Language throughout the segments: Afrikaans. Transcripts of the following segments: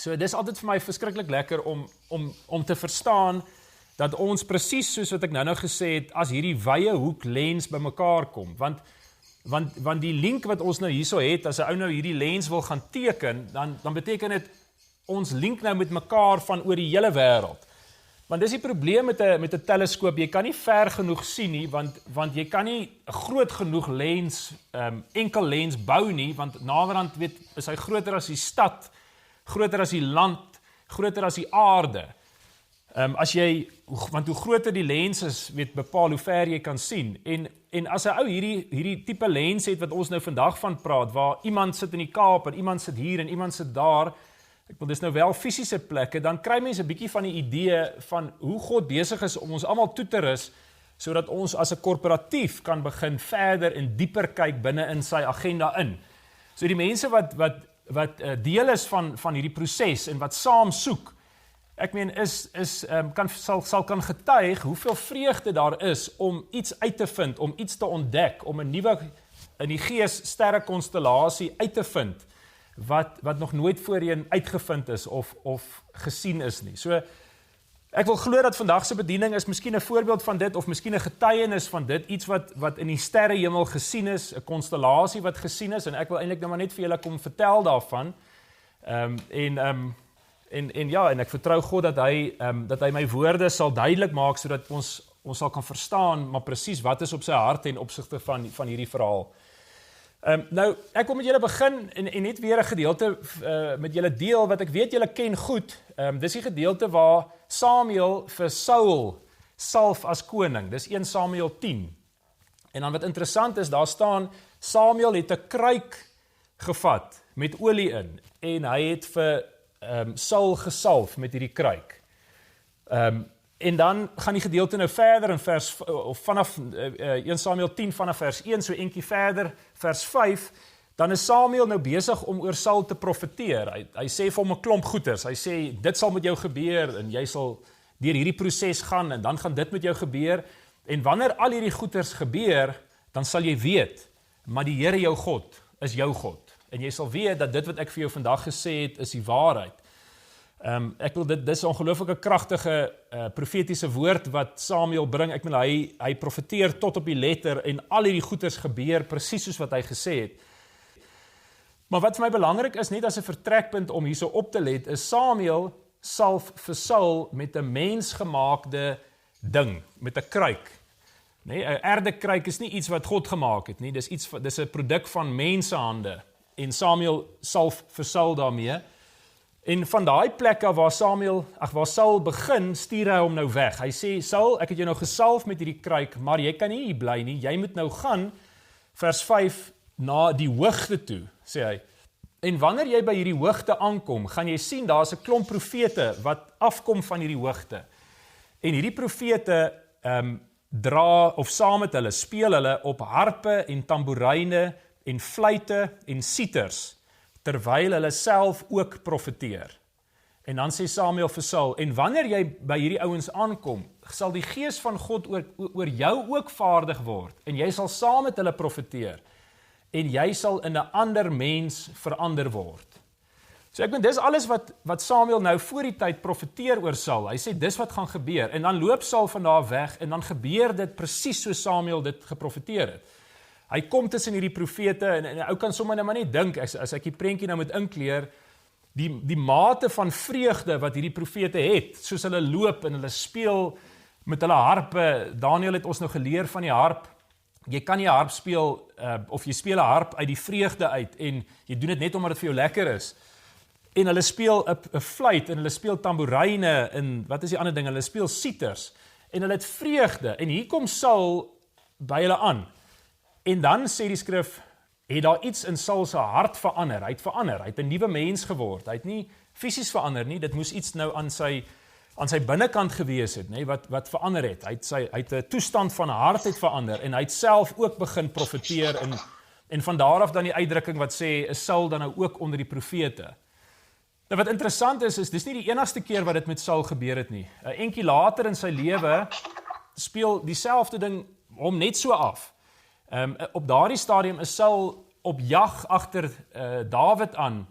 So dis altyd vir my verskriklik lekker om te verstaan dat ons presies soos wat ek nou gesê het, as hierdie wye hoek lens bymekaar kom, want die link wat ons nou hierso het, as 'n ou nou hierdie lens wil gaan teken, dan beteken dit ons link nou met mekaar van oor die hele wêreld. Want dis die probleem met 'n teleskoop, jy kan nie ver genoeg sien nie, want jy kan nie 'n groot genoeg lens, enkel lens bou nie, want naderhand is hy groter as die stad, groter as die land, groter as die aarde. Want hoe groter die lens is, bepaal hoe ver jy kan sien. En as 'n ou hierdie tipe lens het wat ons nou vandag van praat, waar iemand sit in die Kaap en iemand sit hier en iemand sit daar, ek wil dis nou wel fisiese plekke, dan kry mense 'n bietjie van die idee van hoe God besig is om ons almal toe te rus, sodat ons as 'n korporatief kan begin verder en dieper kyk binne in sy agenda in. So die mense wat deel is van hierdie proses en wat saam soek, ek meen sal kan getuig hoeveel vreugde daar is om iets uit te vind, om iets te ontdek, om 'n nuwe in die gees sterrekonstellasie uit te vind, wat nog nooit voorheen uitgevind is of gesien is nie. So, ek wil glo dat vandag se bediening is miskien 'n voorbeeld van dit, of miskien 'n getuienis van dit, iets wat in die sterrehemel gesien is, 'n konstellasie wat gesien is, en ek wil eintlik nou maar net vir julle kom vertel daarvan, en ek vertrou God dat hy my woorde sal duidelik maak, sodat ons sal kan verstaan, maar presies wat is op sy hart ten opsigte van hierdie verhaal. Nou, ek wil met julle begin en net weer 'n gedeelte met julle deel wat ek weet julle ken goed. Dis die gedeelte waar Samuel vir Saul salf as koning. Dis 1 Samuel 10. En dan wat interessant is, daar staan Samuel het 'n kruik gevat met olie in en hy het vir Saul gesalf met hierdie kruik. En dan gaan die gedeelte nou verder in vanaf 1 Samuel 10 vanaf vers 1, so eentjie verder, vers 5, dan is Samuel nou besig om oor Saul te profeteer. Hy sê vir hom 'n klomp goeters. Hy sê, dit sal met jou gebeur, en jy sal deur hierdie proses gaan, en dan gaan dit met jou gebeur, en wanneer al hierdie goeters gebeur, dan sal jy weet, maar die Here jou God is jou God, en jy sal weet dat dit wat ek vir jou vandag gesê het, is die waarheid. Ek wil dis 'n ongelooflike kragtige profetiese woord wat Samuel bring. Ek meen hy profeteer tot op die letter en al hierdie goeders gebeur presies soos wat hy gesê het. Maar wat vir my belangrik is, net as 'n vertrekpunt om hierso op te let, is Samuel salf vir Saul met 'n mensgemaakte ding, met 'n kruik. Nee, 'n erdekruik is nie iets wat God gemaak het nie, dis 'n produk van mensehande. En Samuel salf vir Saul daarmee. En van daai plek af waar Saul begin, stuur hy hom nou weg. Hy sê, Saul, ek het jou nou gesalf met hierdie kruik, maar jy kan nie hier bly nie, jy moet nou gaan, vers 5, na die hoogte toe, sê hy. En wanneer jy by hierdie hoogte aankom, gaan jy sien, daar is 'n klomp profete wat afkom van hierdie hoogte. En hierdie profete dra, of saam met hulle, speel hulle op harpe en tamboeryne en fluite en siters, terwyl hulle self ook profeteer. En dan sê Samuel vir Saul, en wanneer jy by hierdie ouens aankom, sal die gees van God oor jou ook vaardig word, en jy sal saam met hulle profeteer, en jy sal in 'n ander mens verander word. So ek meen, dis alles wat Samuel nou voor die tyd profeteer oor Saul. Hy sê, dis wat gaan gebeur, en dan loop Saul van daar weg, en dan gebeur dit presies soos Samuel dit geprofeteer het. Hy kom tussen hierdie profete, en ou kan sommer nou maar net dink, as ek die prentjie nou moet inkleer, die mate van vreugde wat hierdie profete het, soos hulle loop en hulle speel met hulle harpe. Daniel het ons nou geleer van die harp. Jy kan nie 'n harp speel, of jy speel 'n harp uit die vreugde uit, en jy doen dit net omdat dit vir jou lekker is. En hulle speel 'n fluit, en hulle speel tamboeryne, en wat is die ander ding? Hulle speel siters, en hulle het vreugde, en hier kom Saul by hulle aan. En dan sê die skrif, het daar iets in Saul se hart verander. Hy het 'n nuwe mens geword. Hy het nie fisies verander nie, dit moes iets nou aan sy binnekant gewees het, nee, wat verander het. Hy het 'n toestand van hart het verander, en hy het self ook begin profeteer, en van daar af dan die uitdrukking wat sê, is Saul dan nou ook onder die profete. Nou wat interessant is dis nie die enigste keer wat dit met Saul gebeur het nie. 'n Entjie later in sy lewe speel dieselfde ding hom net so af. Op daardie stadium is Saul op jag agter Dawid aan,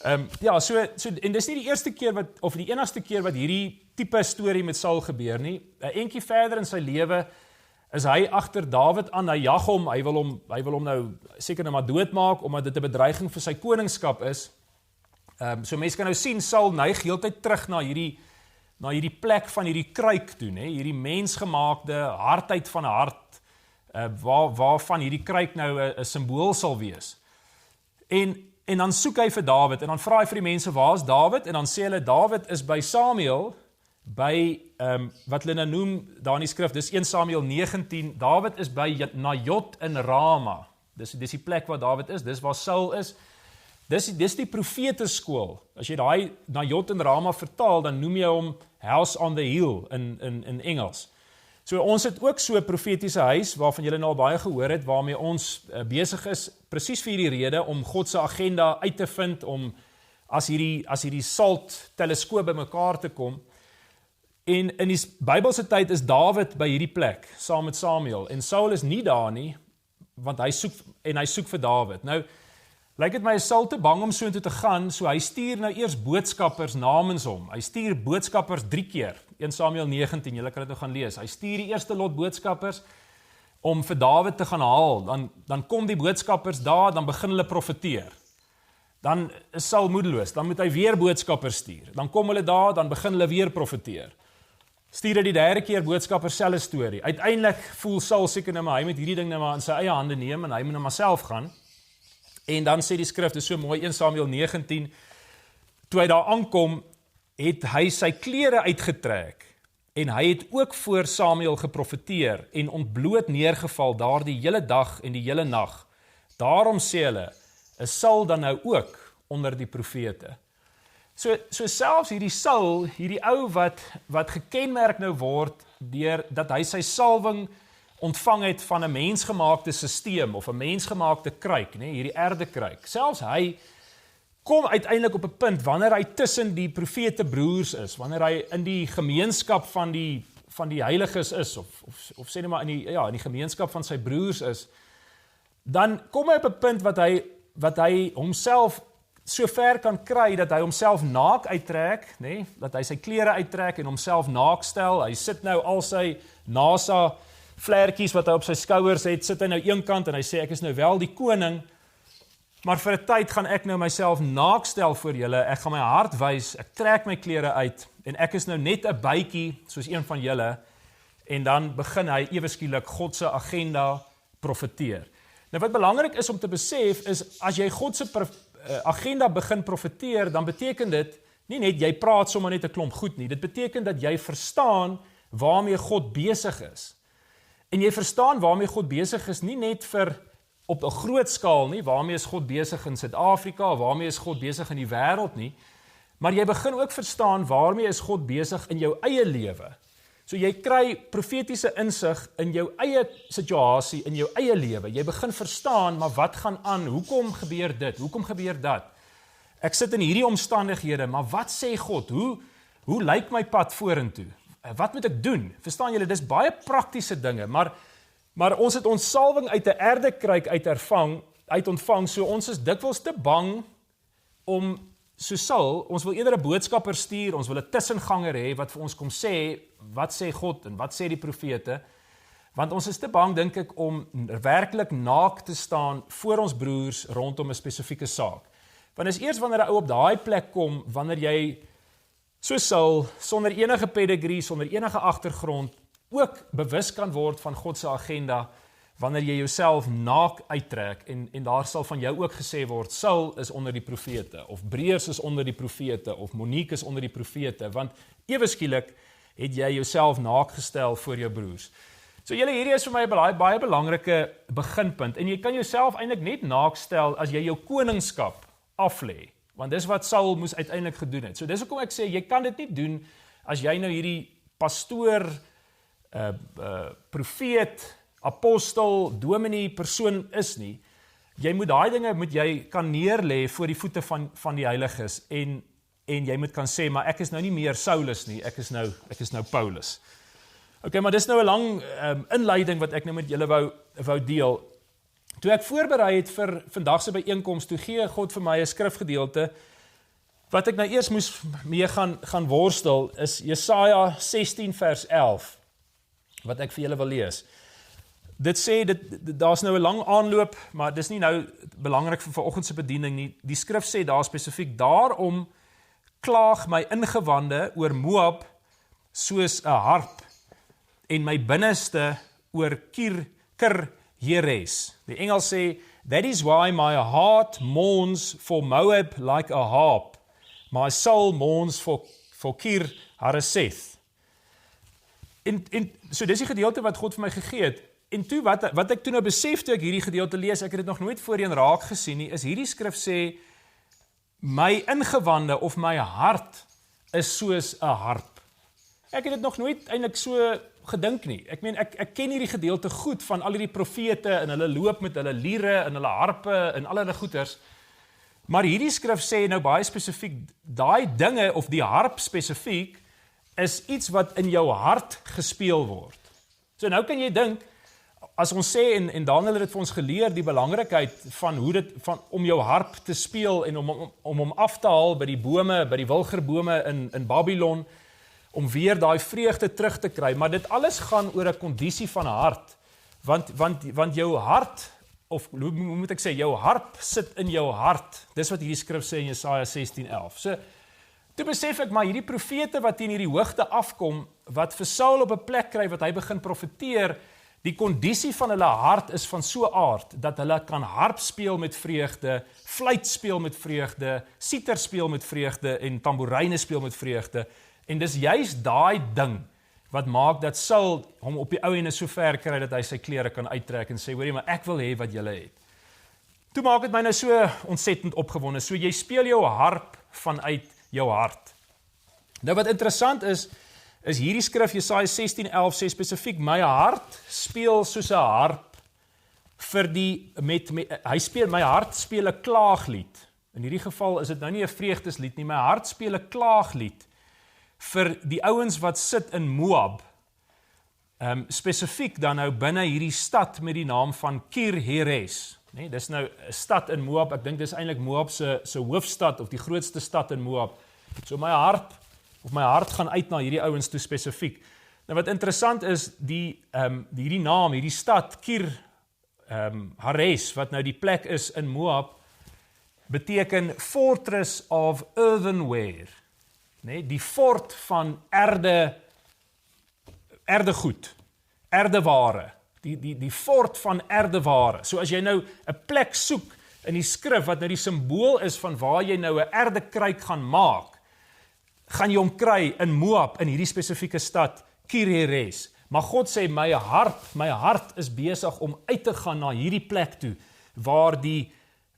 Ja, en dis nie die eerste keer of die enigste keer wat hierdie tipe storie met Saul gebeur nie. 'n Entjie verder in sy lewe is hy agter Dawid aan, hy jag hom, hy wil hom nou seker nou maar doodmaak, omdat dit 'n bedreiging vir sy koningskap is. So mense kan nou sien, Saul neig heeltyd terug na hierdie plek van hierdie kruik toe, né? Hierdie mensgemaakte hardheid van 'n hart, waarvan hierdie kruik nou 'n simbool sal wees. En dan soek hy vir Dawid, en dan vra hy vir die mense, waar is Dawid? En dan sê hulle, Dawid is by Samuel, by, wat hulle nou noem, daar in die skrif, dis 1 Samuel 19, Dawid is by Najot in Rama, dis die plek waar Dawid is, dis waar Saul is, dis die profeteskool, as jy daai Najot in Rama vertaal, dan noem jy hom House on the Hill in Engels. So ons het ook so 'n profetiese huis, waarvan julle nou al baie gehoor het, waarmee ons besig is, presies vir hierdie rede, om God se agenda uit te vind, om as hierdie SALT teleskoop bymekaar te kom. En in die Bybelse tyd is Dawid by hierdie plek, saam met Samuel, en Saul is nie daar nie, want hy soek vir Dawid. Nou, lyk dit my, is Saul te bang om so toe te gaan, so hy stuur nou eers boodskappers namens hom. Hy stuur boodskappers 3 keer, 1 Samuel 19, julle kan dit nou gaan lees. Hy stuur die eerste lot boodskappers om vir Dawid te gaan haal. Dan kom die boodskappers daar, dan begin hulle profeteer. Dan is Saul moedeloos, dan moet hy weer boodskappers stuur. Dan kom hulle daar, dan begin hulle weer profeteer. Stuur hy die 3de keer boodskappers selfe storie. Uiteindelik voel Saul seker nou maar, hy moet hierdie ding nou maar in sy eie hande neem, en hy moet nou maar self gaan. En dan sê die skrif, dis so mooi, 1 Samuel 19, toe hy daar aankom, het hy sy klere uitgetrek, en hy het ook voor Samuel geprofeteer, en ontbloot neergeval daar die hele dag en die hele nag. Daarom sê hulle, is Saul dan nou ook onder die profete? So selfs hierdie Saul, hierdie ou wat gekenmerk nou word, deur dat hy sy salwing ontvang het van 'n mensgemaakte sisteem, of 'n mensgemaakte kruik, nee, hierdie erdekruik. Selfs hy kom uiteindelik op 'n punt, wanneer hy tussen die profete broers is, wanneer hy in die gemeenskap van die heiliges is, of sê net maar in die gemeenskap van sy broers is, dan kom hy op 'n punt wat hy homself so ver kan kry, dat hy homself naak uittrek, nee, dat hy sy klere uittrek en homself naak stel. Hy sit nou al sy NASA vlerkies wat hy op sy skouers het, sit hy nou een kant en hy sê, ek is nou wel die koning, maar vir 'n tyd gaan ek nou myself naak stel voor julle, ek gaan my hart wys, ek trek my klere uit, en ek is nou net 'n bytjie, soos een van julle, en dan begin hy ewe skielik God se agenda profeteer. Nou wat belangrik is om te besef, is as jy God se agenda begin profeteer, dan beteken dit, nie net jy praat sommer net 'n klomp goed nie, dit beteken dat jy verstaan waarmee God besig is. En jy verstaan waarmee God besig is, nie net op 'n groot skaal nie, waarmee is God besig in Suid-Afrika, waarmee is God besig in die wêreld nie, maar jy begin ook verstaan waarmee is God besig in jou eie lewe. So jy kry profetiese insig in jou eie situasie, in jou eie lewe. Jy begin verstaan, maar wat gaan aan? Hoekom gebeur dit? Hoekom gebeur dat? Ek sit in hierdie omstandighede, maar wat sê God? Hoe lyk my pad vorentoe? Wat moet ek doen? Verstaan julle, dis baie praktiese dinge, maar ons het ons salwing uit 'n erdekruik uit ontvang, so ons is dikwels te bang om, so Saul, ons wil eerder 'n boodskapper stuur, ons wil 'n tussenganger hê wat vir ons kom sê, wat sê God en wat sê die profete, want ons is te bang, dink ek, om werklik naak te staan voor ons broers rondom 'n spesifieke saak. Want is eers wanneer 'n ou op daai plek kom, wanneer jy, so Saul, sonder enige pedigree, sonder enige agtergrond, ook bewus kan word van God se agenda, wanneer jy jouself naak uittrek, en daar sal van jou ook gesê word, Saul is onder die profete, of Breers is onder die profete, of Monique is onder die profete, want ewe skielik het jy jouself naak gestel voor jou broers. So julle, hierdie is vir my 'n baie belangrike beginpunt, en jy kan jouself eintlik net naak stel as jy jou koningskap aflê, want dis wat Saul moes uiteindelik gedoen het. So dis hoekom ek sê, jy kan dit nie doen, as jy nou hierdie pastoor, profeet, apostel, dominee persoon is nie. Jy moet daai dinge jy kan neerlê voor die voete van die heiliges, en jy moet kan sê, maar ek is nou nie meer Saulus nie, ek is nou Paulus. Okay, maar dis nou 'n lang inleiding wat ek nou met julle wou deel. Toe ek voorberei het vir vandag se byeenkoms, toe gee God vir my 'n skrifgedeelte Wat ek nou eers moes mee gaan worstel, is Jesaja 16 vers 11, wat ek vir julle wil lees. Dit sê, daar's nou 'n lang aanloop, maar dis nie nou belangrik vir vanoggend se bediening nie. Die skrif sê daar spesifiek, daarom klaag my ingewande oor Moab soos 'n harp, en my binneste oor Kir Heres. Die Engels sê, that is why my heart mourns for Moab like a harp. My soul mourns for Kir Hareseth. So dis die gedeelte wat God vir my gegee het. En toe, wat ek toe nou besef toe ek hierdie gedeelte lees, ek het dit nog nooit voorheen raak gesien nie, is hierdie skrif sê, my ingewande of my hart is soos 'n harp. Ek het dit nog nooit eintlik so gedink nie. Ek meen, ek ken hierdie gedeelte goed van al hierdie profete, en hulle loop met hulle liere, en hulle harpe, en al hulle goeters. Maar hierdie skrif sê nou baie spesifiek, daai dinge, of die harp spesifiek, is iets wat in jou hart gespeel word. So nou kan jy dink, as ons sê, en Daniel het dit vir ons geleer, die belangrikheid van om jou harp te speel, en om hom af te haal by die bome, by die wilgerbome in Babylon, om weer daai vreugde terug te kry, maar dit alles gaan oor 'n kondisie van 'n hart, want jou hart, of hoe moet ek sê, jou harp sit in jou hart, dis wat hierdie skrif sê in Jesaja 16:11, so, toe besef ek, maar hierdie profete wat teen hierdie hoogte afkom, wat vir Saul op 'n plek kry, wat hy begin profeteer, die kondisie van hulle hart is van so aard, dat hulle kan harp speel met vreugde, fluit speel met vreugde, siter speel met vreugde, en tamboeryne speel met vreugde, en dis juist daai ding, wat maak dat Saul hom op die ou ene so ver kry, dat hy sy klere kan uittrek, en sê, hoorie, maar ek wil hê wat julle het. Toe maak het my nou so ontsettend opgewonde, so jy speel jou harp vanuit jou hart. Nou wat interessant is hierdie skrif, Jesaja 16:11 sê spesifiek, my hart speel soos 'n harp my hart speel 'n klaaglied. In hierdie geval is dit nou nie 'n vreugdeslied nie, my hart speel 'n klaaglied vir die ouens wat sit in Moab. Spesifiek dan nou binne hierdie stad met die naam van Kir Heres. Nee, dis nou 'n stad in Moab, ek dink dis eintlik Moab se hoofstad, of die grootste stad in Moab. So my hart gaan uit na hierdie ouens toe spesifiek. Nou wat interessant is, hierdie naam, hierdie stad, Kir Hares, wat nou die plek is in Moab, beteken Fortress of Earthenware. Nee, die fort van erdegoed, erdeware, die fort van erdeware. So as jy nou 'n plek soek in die skrif, wat nou die simbool is van waar jy nou 'n erdekruik gaan maak, gaan jy hom kry in Moab, in hierdie spesifieke stad, Kir Heres. Maar God sê, my hart is besig om uit te gaan na hierdie plek toe, waar die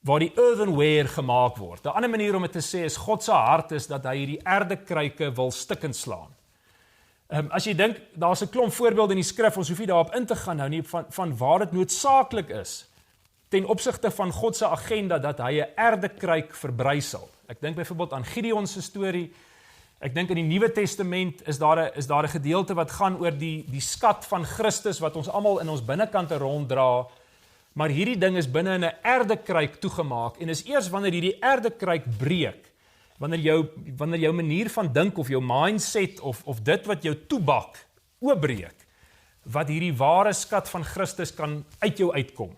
earthenware gemaak word. 'n ander manier om dit te sê is, God se hart is dat hy hierdie erdekruike wil stikkend slaan. As jy dink, daar's 'n klomp voorbeelde in die skrif, ons hoef nie daarop in te gaan nou nie, van waar dit noodsaaklik is, ten opsigte van God se agenda, dat hy 'n erdekruik verbrysel. Ek dink byvoorbeeld aan Gideon se storie. Ek dink in die Nuwe Testament is daar 'n gedeelte wat gaan oor die skat van Christus, wat ons almal in ons binnekante ronddra, maar hierdie ding is binne in 'n erdekruik toegemaak, en is eers wanneer hierdie erdekruik breek, wanneer jou manier van dink, of jou mindset, of dit wat jou toebak, oopbreek, wat hierdie ware skat van Christus kan uit jou uitkom.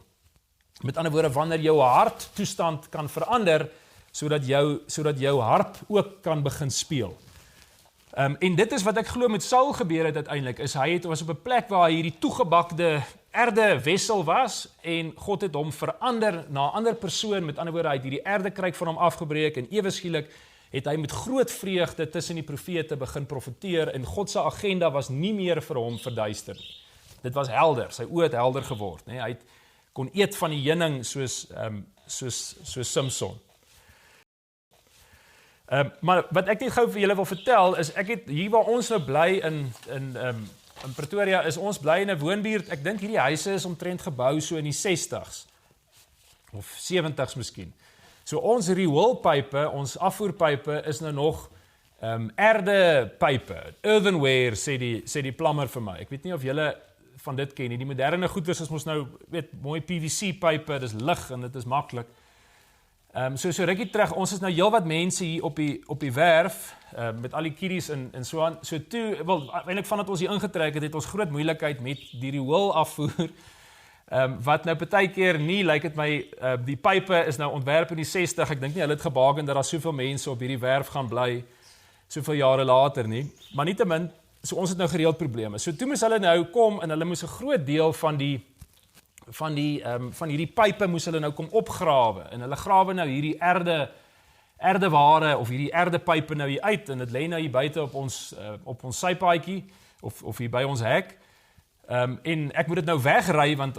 Met ander woorde, wanneer jou harttoestand kan verander, sodat jou harp ook kan begin speel. En dit is wat ek glo met Saul gebeur het uiteindelik, is hy was op 'n plek waar hy hierdie toegebakte erde wessel was, en God het hom verander na 'n ander persoon, met ander woorde, hy het hierdie erdekruik van hom afgebreek, en ewe skielik het hy met groot vreugde tussen die profete begin profeteer, en God se agenda was nie meer vir hom verduister nie. Dit was helder, sy oë het helder geword, nee? Hy kon eet van die heuning soos Samson. Maar wat ek net gou vir julle wil vertel, is ek het hier waar ons nou bly in Pretoria, is ons bly in 'n woonbuurt. Ek dink hierdie huise is omtrent gebou so in die 60s of 70s miskien. So ons rioolpype, ons afvoerpype is nou nog erdepype, earthenware, sê die plammer vir my. Ek weet nie of julle van dit ken nie. Die moderne goeders is mos nou, weet, mooi PVC pype, dis lig en dit is maklik. So rukkie terug, ons is nou heelwat mense hier op die werf, met al die kiddies en so aan. So toe, wel, eintlik vandat ons hier ingetrek het ons groot moeilikheid met die riool afvoer, wat nou partykeer nie, lyk dit my, die pype is nou ontwerp in die 60, ek dink nie hulle het gebaken dat daar soveel mense op hierdie werf gaan bly, soveel jare later nie, maar nietemin, so ons het nou gereeld probleme. So toe moes hulle nou kom en hulle moes 'n groot deel van hierdie pype moes hulle nou kom opgrawe en hulle grawe nou hierdie erdeware of hierdie erdepype nou hier uit en dit lê nou hier buite op ons sypaadjie of hier by ons hek. En ek moet dit nou wegry want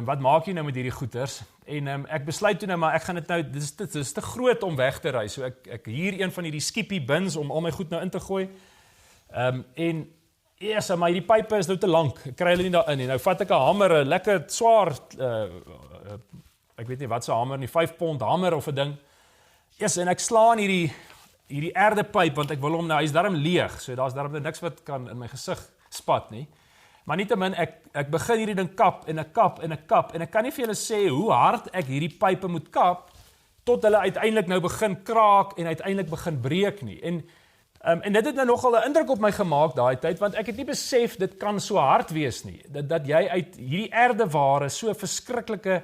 wat maak jy nou met hierdie goeders? En ek besluit toe nou maar ek gaan dit nou dit is te groot om weg te ry. So ek hier een van hierdie skippy bins om al my goed nou in te gooi. En ja, maar hierdie pype is nou te lank. Ek kry hulle nie daarin nie. Nou vat ek 'n hamer, 'n lekker swaar ek weet nie wat se hamer nie, 5 pond hamer of 'n ding. En ek slaan hierdie erdepyp want ek wil hom nou, hy's darm leeg. So daar's darm niks wat kan in my gesig spat nie. Maar nietemin, ek begin hierdie ding kap en ek kap en ek kan nie vir julle sê hoe hard ek hierdie pype moet kap tot hulle uiteindelik nou begin kraak en uiteindelik begin breek nie. En dit het nou nogal 'n indruk op my gemaak daai tyd, want ek het nie besef dit kan so hard wees nie. Dat jy uit hierdie erdeware so 'n verskriklike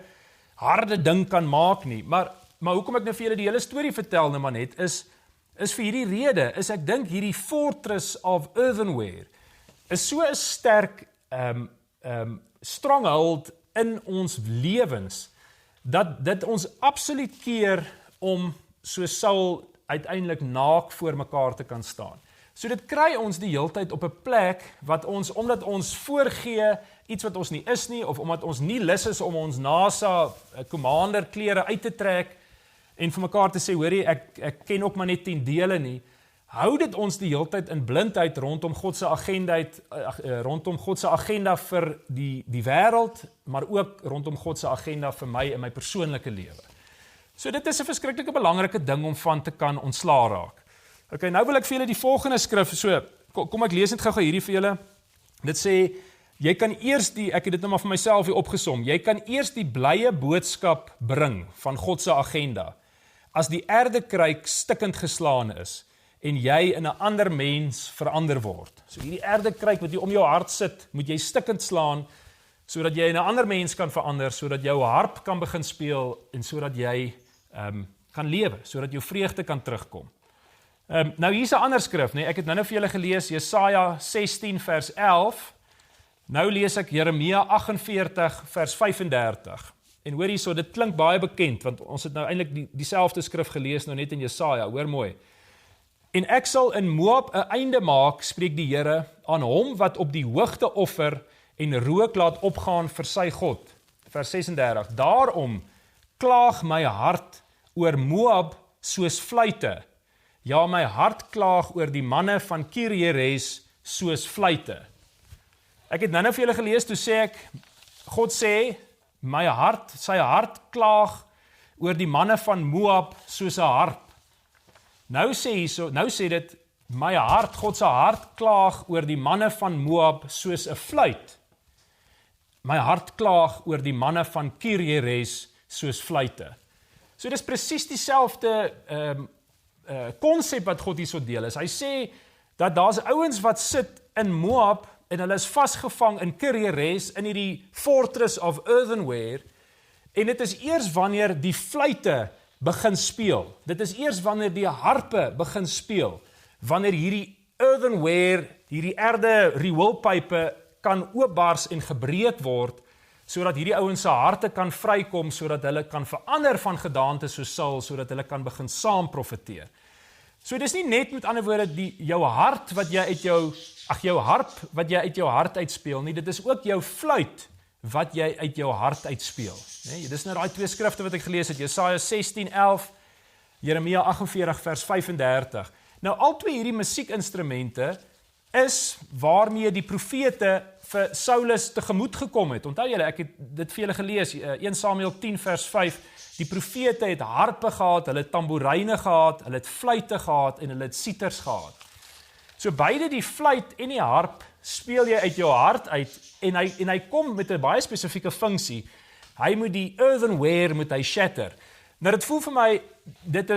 harde ding kan maak nie. Maar hoekom ek nou vir julle die hele storie vertel nou maar net, is vir hierdie rede, ek dink hierdie fortress of earthenware is so 'n sterk stronghold in ons lewens, dat dit ons absoluut keer om so Saul uiteindelik naak voor mekaar te kan staan. So dit kry ons die heeltyd op 'n plek wat ons, omdat ons voorgee iets wat ons nie is nie, of omdat ons nie lus is om ons NASA commander klere uit te trek en vir mekaar te sê, hoorie, ek ken ook maar net 10 dele nie, hou dit ons die heeltyd in blindheid rondom God se agenda vir die wêreld, maar ook rondom God se agenda vir my in my persoonlike lewe. So dit is 'n verskriklike belangrike ding om van te kan ontslaa raak. Okay, nou wil ek vir julle die volgende skrif, so, kom ek lees net gou hierdie vir julle. Dit sê, jy kan eers ek het dit nou maar vir myself hier opgesom, jy kan eers die blye boodskap bring van God se agenda, as die erdekruik stikkend geslaan is, en jy in 'n ander mens verander word. So hierdie erdekruik wat jy om jou hart sit, moet jy stikkend slaan, sodat jy in 'n ander mens kan verander, sodat jou harp kan begin speel, en sodat jy kan lewe, sodat jou vreugde kan terugkom. Nou hier's 'n ander skrif, nee, ek het nou vir julle gelees, Jesaja 16 vers 11, nou lees ek Jeremia 48 vers 35, en hoor hierso, dit klink baie bekend, want ons het nou eintlik dieselfde skrif gelees, nou net in Jesaja, hoor mooi. En ek sal in Moab 'n einde maak, spreek die Here, aan hom wat op die hoogte offer en rook laat opgaan vir sy God. Vers 36, daarom klaag my hart oor Moab soos fluite. Ja, my hart klaag oor die manne van Kir-Jeres soos fluite. Ek het nou vir julle gelees, toe sê ek, God sê, sy hart klaag oor die manne van Moab soos 'n harp. Nou sê dit, God se hart klaag oor die manne van Moab soos 'n fluit. My hart klaag oor die manne van Kir-Jeres soos fluite. So dis presies dieselfde konsep wat God hierso deel is. Hy sê dat daar's ouens wat sit in Moab en hulle is vasgevang in Kir-Jeres in hierdie fortress of earthenware, en dit is eers wanneer die fluite begin speel. Dit is eers wanneer die harpe begin speel, wanneer hierdie earthenware, hierdie erde rioolpype kan oopbars en gebreek word, sodat hierdie ouens se harte kan vrykom, sodat hulle kan verander van gedaante soos Saul, sodat hulle kan begin saam profeteer. So dis nie net met ander woorde jou harp wat jy uit jou hart uitspeel nie, dit is ook jou fluit wat jy uit jou hart uitspeel. Nee, dis nou daai twee skrifte wat ek gelees het, Jesaja 16:11, Jeremia 48 vers 35. Nou al twee hierdie musiekinstrumente is waarmee die profete vir Saulus tegemoet gekom het. Onthou julle, ek het dit vir julle gelees, 1 Samuel 10 vers 5, die profete het harpe gehad, hulle het tamboeryne gehad, hulle het fluite gehad en hulle het siters gehad. So beide die fluit en die harp speel jy uit jou hart uit en hy kom met 'n baie spesifieke funksie. Hy moet die earthenware shatter. Nou dit voel vir my dit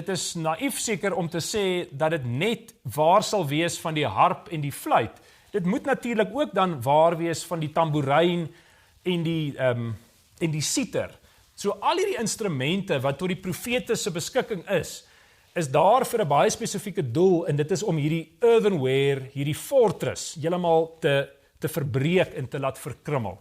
is naïef seker om te sê dat dit net waar sal wees van die harp en die fluit. Dit moet natuurlik ook dan waar wees van die tamboerijn en die siter. So al hierdie instrumente wat tot die profete se beskikking is daar vir 'n baie spesifieke doel, en dit is om hierdie earthenware, hierdie fortress, heeltemal te verbreek en te laat verkrummel.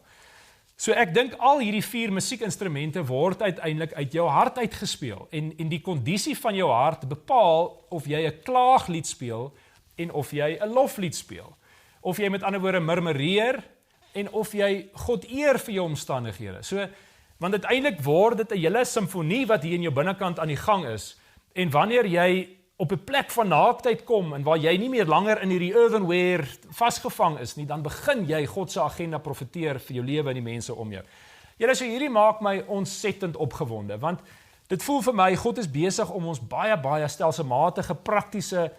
So ek dink al hierdie 4 musiekinstrumente word uiteindelik uit jou hart uitgespeel, en die kondisie van jou hart bepaal of jy 'n klaaglied speel, en of jy 'n loflied speel. Of jy met ander woorde murmureer, en of jy God eer vir jou omstandighede. So, want uiteindelik word dit 'n hele simfonie wat hier in jou binnekant aan die gang is, en wanneer jy op 'n plek van naaktheid kom, en waar jy nie meer langer in hierdie earthenware vasgevang is nie, dan begin jy God se agenda profeteer vir jou lewe en die mense om jou. Julle, so hierdie maak my ontsettend opgewonde, want dit voel vir my, God is besig om ons baie stelselmatige, praktiese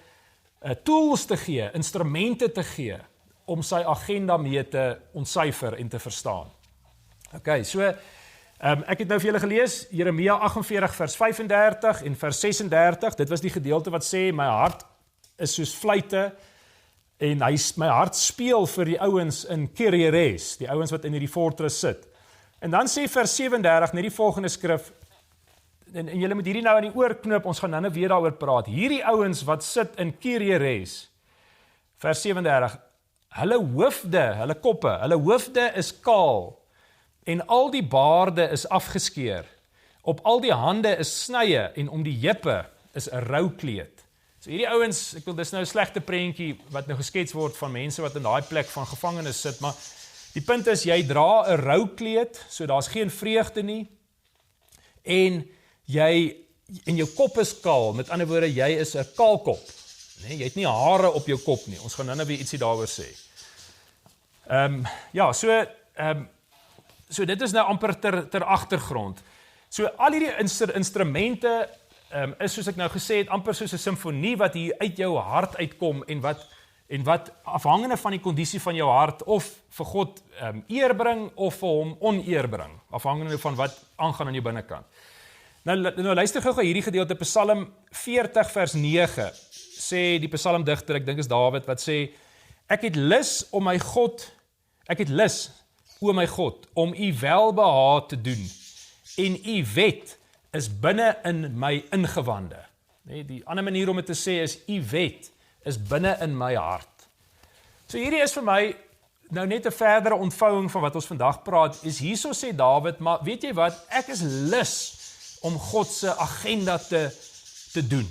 tools te gee, instrumente te gee, om sy agenda mee te ontsyfer en te verstaan. Okay, so, ek het nou vir julle gelees, Jeremia 48 vers 35 en vers 36, dit was die gedeelte wat sê, my hart is soos fluite, en my hart speel vir die ouens in Kirjeres, die ouens wat in die fortress sit. En dan sê vers 37, net die volgende skrif, en julle moet hierdie nou aan die oor knoop, ons gaan nou weer daaroor praat, hierdie ouens wat sit in Kirjeres, vers 37, hulle hoofde, hulle koppe, hulle hoofde is kaal, en al die baarde is afgeskeer, op al die hande is snye, en om die jippe is 'n roukleed. So hierdie ouens, ek wil, dis nou 'n slegte prentjie wat nou geskets word van mense wat in daai plek van gevangenes sit, maar die punt is, jy dra 'n roukleed, so daar's geen vreugde nie, en jou kop is kaal, met ander woorde, jy is 'n kaalkop, nee, jy het nie hare op jou kop nie, ons gaan nou weer ietsie daaroor sê. So dit is nou amper ter agtergrond. So al hierdie instrumente is, soos ek nou gesê het, amper soos 'n simfonie wat hier uit jou hart uitkom, en wat afhangende van die kondisie van jou hart, of vir God eer bring, of vir hom oneer bring, afhangende van wat aangaan aan jou binnekant. Nou luister gou hierdie gedeelte, Psalm 40 vers 9, sê die psalmdigter, ek dink is Dawid, wat sê, ek het lus, o my God, om u welbehae te doen, en u wet is binne in my ingewande. Nee, die ander manier om dit te sê is, u wet is binne in my hart. So hierdie is vir my nou net 'n verdere ontvouing van wat ons vandag praat, is hierso sê Dawid, maar weet jy wat, ek is lus om God se agenda te doen.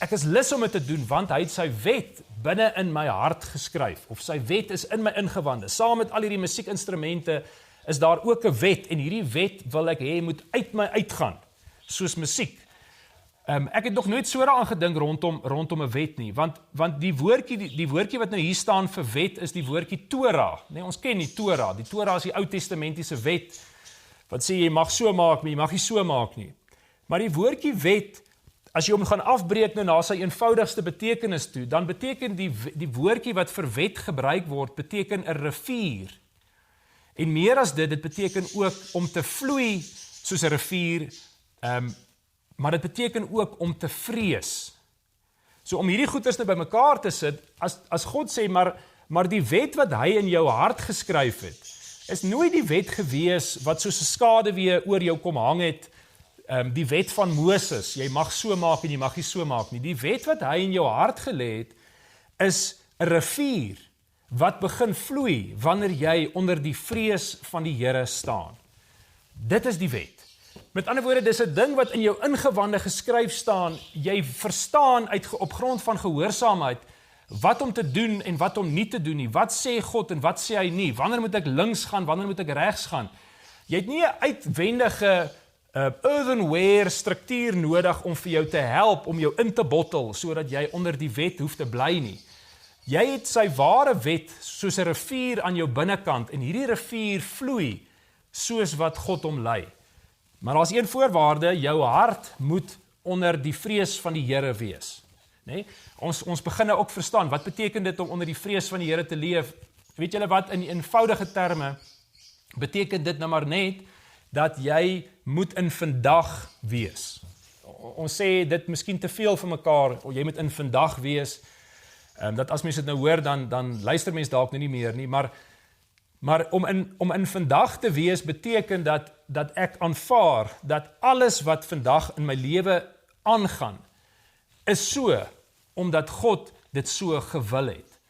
Ek is lus om dit te doen, want hy het sy wet binne in my hart geskryf, of sy wet is in my ingewande. Saam met al hierdie musiekinstrumente is daar ook 'n wet, en hierdie wet wil ek hê moet uit my uitgaan, soos musiek. Ek het nog nooit so daaraan gedink rondom 'n wet nie, want die woordjie wat nou hier staan vir wet is die woordjie Torah. Nee, ons ken die Torah. Die Torah is die Ou Testamentiese wet, wat sê jy mag so maak, maar jy mag nie so maak nie. Maar die woordjie wet, as jy hom gaan afbreek nou na sy eenvoudigste betekenis toe, dan beteken die woordjie wat vir wet gebruik word, beteken 'n rivier. En meer as dit beteken ook om te vloei soos 'n rivier, maar dit beteken ook om te vrees. So om hierdie goeders nou bymekaar te sit, as God sê, maar die wet wat hy in jou hart geskryf het, is nooit die wet gewees wat soos 'n skaduwee oor jou kom hang het, die wet van Moses, jy mag so maak en jy mag nie so maak nie. Die wet wat hy in jou hart gelê het, is 'n rivier wat begin vloei wanneer jy onder die vrees van die Here staan. Dit is die wet. Met ander woorde, dis 'n ding wat in jou ingewande geskryf staan, jy verstaan op grond van gehoorsaamheid, wat om te doen en wat om nie te doen nie. Wat sê God en wat sê hy nie? Wanneer moet ek links gaan, wanneer moet ek regs gaan? Jy het nie 'n uitwendige earthenware struktuur nodig om vir jou te help, om jou in te bottel, sodat jy onder die wet hoef te bly nie. Jy het sy ware wet soos 'n rivier aan jou binnekant, en hierdie rivier vloei soos wat God hom lei. Maar daar's een voorwaarde, jou hart moet onder die vrees van die Here wees. Nee? Ons begin nou ook verstaan, wat beteken dit om onder die vrees van die Here te leef? Weet julle wat, in eenvoudige terme, beteken dit nou maar net, dat jy moet in vandag wees. ons sê dit miskien te veel vir mekaar, jy moet in vandag wees, dat as mens dit nou hoor, dan luister mens dalk nou nie meer nie, maar om in vandag te wees beteken dat ek aanvaar, dat alles wat vandag in my lewe aangaan, is so, omdat God dit so gewil het.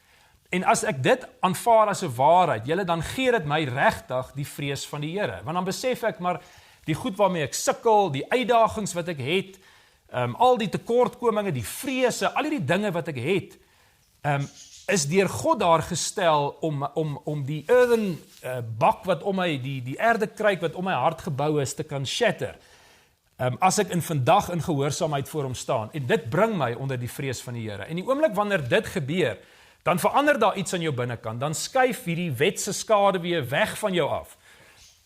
En as ek dit aanvaar as 'n waarheid, dan gee dit my regtig die vrees van die Here. Want dan besef ek maar, die goed waarmee ek sukkel, die uitdagings wat ek het, al die tekortkominge, die vrese, al die dinge wat ek het, is deur God daar gestel om die earthen bak wat om my, die erdekruik wat om my hart gebou is, te kan shatter. As ek in vandag in gehoorsaamheid voor hom staan. En dit bring my onder die vrees van die Here. En die oomblik wanneer dit gebeur, dan verander daar iets aan jou binnekant. Dan skuif hierdie wetse skade weer weg van jou af.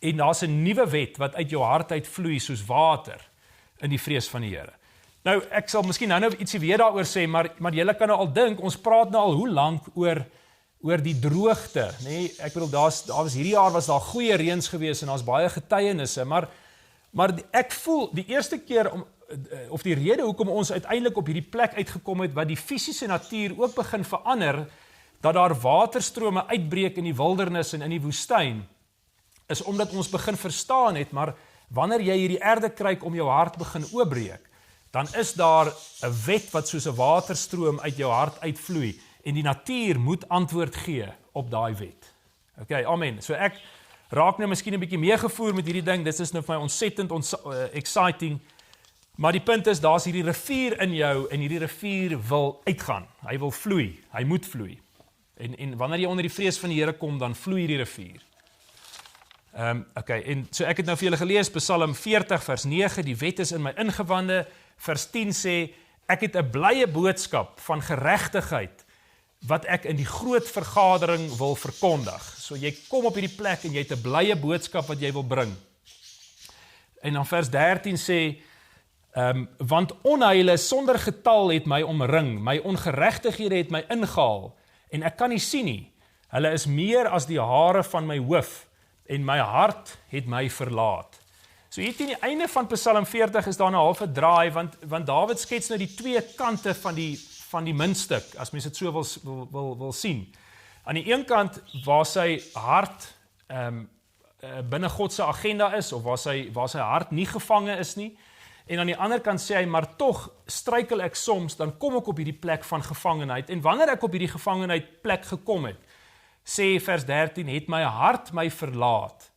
En daar's 'n nuwe wet wat uit jou hart uitvloei soos water in die vrees van die Here. Nou, ek sal miskien nou ietsie weer daaroor sê, maar julle kan nou al dink, ons praat nou al hoe lank oor die droogte, nee, ek bedoel, daar was hierdie jaar was daar goeie reëns gewees en daar's baie getuienisse, maar ek voel die eerste keer of die rede hoekom ons uiteindelik op hierdie plek uitgekom het wat die fisiese natuur ook begin verander, dat daar waterstrome uitbreek in die wildernis en in die woestyn, is omdat ons begin verstaan het, maar wanneer jy hierdie erdekruik om jou hart begin oopbreek, dan is daar 'n wet wat soos 'n waterstroom uit jou hart uitvloei, en die natuur moet antwoord gee op daai wet. Okay, amen. So ek raak nou miskien 'n bietjie meegevoer met hierdie ding, dit is nou vir my ontsettend exciting, maar die punt is, daar's hierdie rivier in jou, en hierdie rivier wil uitgaan, hy wil vloei, hy moet vloei, en wanneer jy onder die vrees van die Here kom, dan vloei die rivier. Okay, en so ek het nou vir julle gelees, Psalm 40 vers 9, die wet is in my ingewande, vers 10 sê, ek het 'n blye boodskap van geregtigheid, wat ek in die groot vergadering wil verkondig. So jy kom op hierdie plek, en jy het 'n blye boodskap wat jy wil bring. En dan vers 13 sê, want onheile sonder getal het my omring, my ongeregtighede het my ingehaal, en ek kan nie sien nie, hulle is meer as die hare van my hoof, en my hart het my verlaat. So hier teen die einde van Psalm 40 is daar 'n half 'n draai, want Dawid skets nou die twee kante van die muntstuk, as mens dit so wil sien. Aan die een kant waar sy hart binne God se agenda is, of waar sy hart nie gevange is nie, en aan die ander kant sê hy, maar tog struikel ek soms, dan kom ek op hierdie plek van gevangenheid, en wanneer ek op hierdie gevangenheid plek gekom het, sê vers 13, het my hart my verlaat,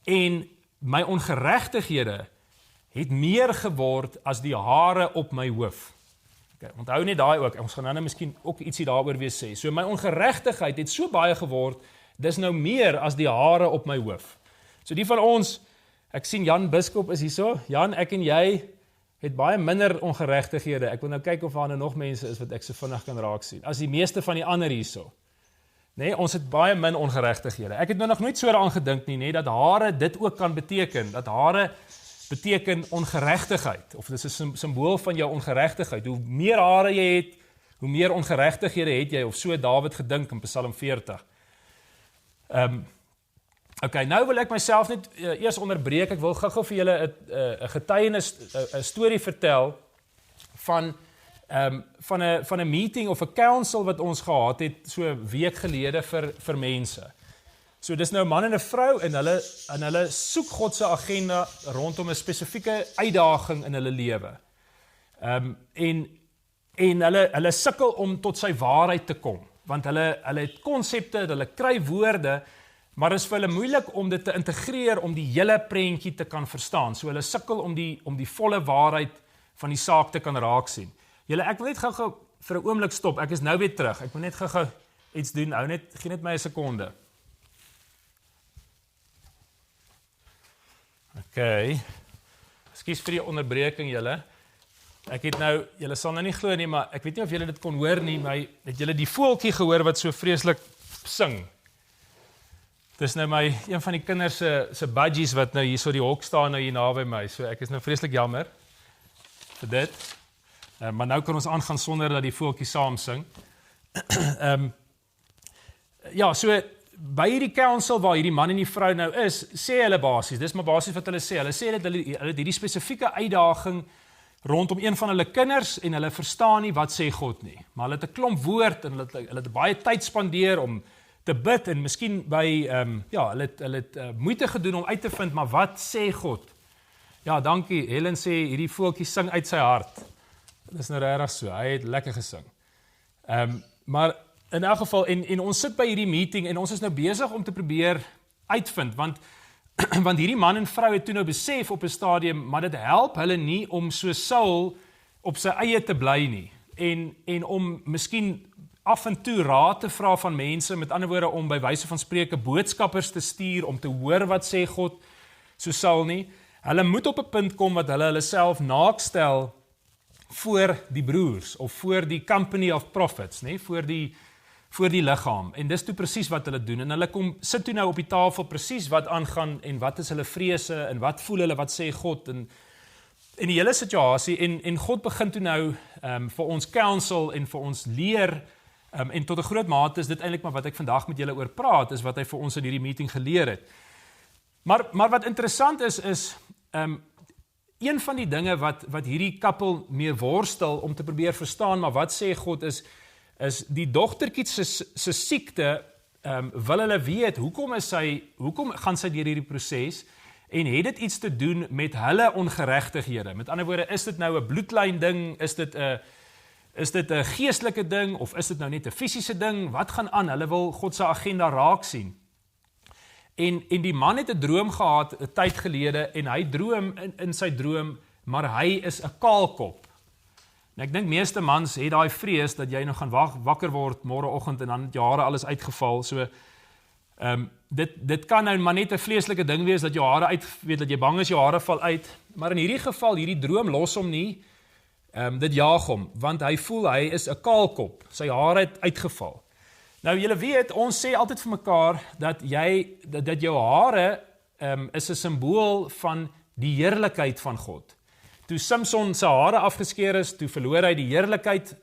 en my ongeregtighede het meer geword as die hare op my hoof. Okay, onthou net daai ook, ons gaan nou miskien ook ietsie daaroor weer sê. So my ongeregtigheid het so baie geword, dis nou meer as die hare op my hoof. So die van ons, ek sien Jan Biskop is hier so, Jan, ek en jy het baie minder ongeregtighede. Ek wil nou kyk of daar nog mense is wat ek so vinnig kan raak sien, as die meeste van die ander hier so. Nee, ons het baie min ongeregtighede. Ek het nou nog nooit so daaraan gedink nie, dat hare dit ook kan beteken, dat hare beteken ongeregtigheid, of dit is 'n simbool van jou ongeregtigheid. Hoe meer hare jy het, hoe meer ongeregtighede het jy, of so Dawid gedink in Psalm 40. Okay, nou wil ek myself net eers onderbreek, ek wil gou vir julle 'n getuienis, 'n storie vertel, van 'n meeting of 'n council wat ons gehad het, so 'n week gelede vir mense. So dis nou 'n man en 'n vrou, en hulle soek God se agenda rondom 'n spesifieke uitdaging in hulle lewe. En hulle sukkel om tot sy waarheid te kom, want hulle het konsepte, hulle kry woorde, maar is vir hulle moeilik om dit te integreer, om die hele prentjie te kan verstaan. So hulle sukkel om die volle waarheid van die saak te kan raak sien. Julle, ek wil net gou vir 'n oomblik stop, ek is nou weer terug, ek moet net gou iets doen, gee net my 'n sekonde. Okay, ekskuus vir die onderbreking julle, ek het nou, julle sal nou nie glo nie, maar ek weet nie of julle dit kon hoor nie, maar het julle die voeltjie gehoor wat so vreeslik sing? Dis nou een van die kinders se budgies wat nou hier so die hok staan nou hier naby my, so ek is nou vreeslik jammer vir dit. Maar nou kan ons aangaan sonder dat die voeltjie saam sing. Ja, so by hierdie council waar hierdie man en die vrou nou is, sê hulle basies, dis maar basies wat hulle sê dat hulle het hierdie spesifieke uitdaging rondom een van hulle kinders en hulle verstaan nie wat sê God nie. Maar hulle het 'n klomp woord en hulle het baie tyd spandeer om te bid en miskien by hulle het moeite gedoen om uit te vind, maar wat sê God? Ja, dankie. Helen sê hierdie voeltjie sing uit sy hart. Dit is nou regtig so. Hy het lekker gesing. Maar in elk geval en ons sit by hierdie meeting en ons is nou besig om te probeer uitvind want hierdie man en vrou het toe nou besef op 'n stadium, maar dit help hulle nie om so Saul op sy eie te bly nie en om miskien af en toe raad te vra van mense, met ander woorde om by wyse van spreuke boodskappers te stuur om te hoor wat sê God, so Saul nie. Hulle moet op 'n punt kom wat hulle self naakstel voor die broers of voor die company of prophets, nee, voor die liggaam. En dis toe presies wat hulle doen en hulle sit toe nou op die tafel presies wat aangaan en wat is hulle vrese en wat voel hulle, wat sê God en die hele situasie en God begin toe nou vir ons counsel en vir ons leer en tot 'n groot mate is dit eintlik maar wat ek vandag met julle oor praat, is wat hy vir ons in hierdie meeting geleer het. Maar wat interessant is een van die dinge wat hierdie koppel meer worstel om te probeer verstaan, maar wat sê God is die dogtertjie se siekte, wil hulle weet, hoekom gaan sy deur hierdie proses, en het dit iets te doen met hulle ongeregtighede? Met ander woorde, is dit nou 'n bloedlyn ding, is dit 'n geestelike ding, of is dit nou net 'n fisiese ding? Wat gaan aan? Hulle wil God se agenda raak sien. En die man het 'n droom gehad 'n tyd gelede en hy droom in sy droom, maar hy is 'n kaalkop. En ek dink meeste mans het daai vrees dat jy nou gaan wakker word môreoggend en dan het jare alles uitgeval. So dit kan nou maar net 'n vleeslike ding wees dat jou hare dat jy bang is jou hare val uit, maar in hierdie geval hierdie droom los hom nie. Dit jaag hom want hy voel hy is 'n kaalkop. Sy hare het uitgeval. Nou julle weet, ons sê altyd vir mekaar dat jou hare is 'n simbool van die heerlikheid van God. Toe Samson sy hare afgeskeer is, toe verloor hy die heerlikheid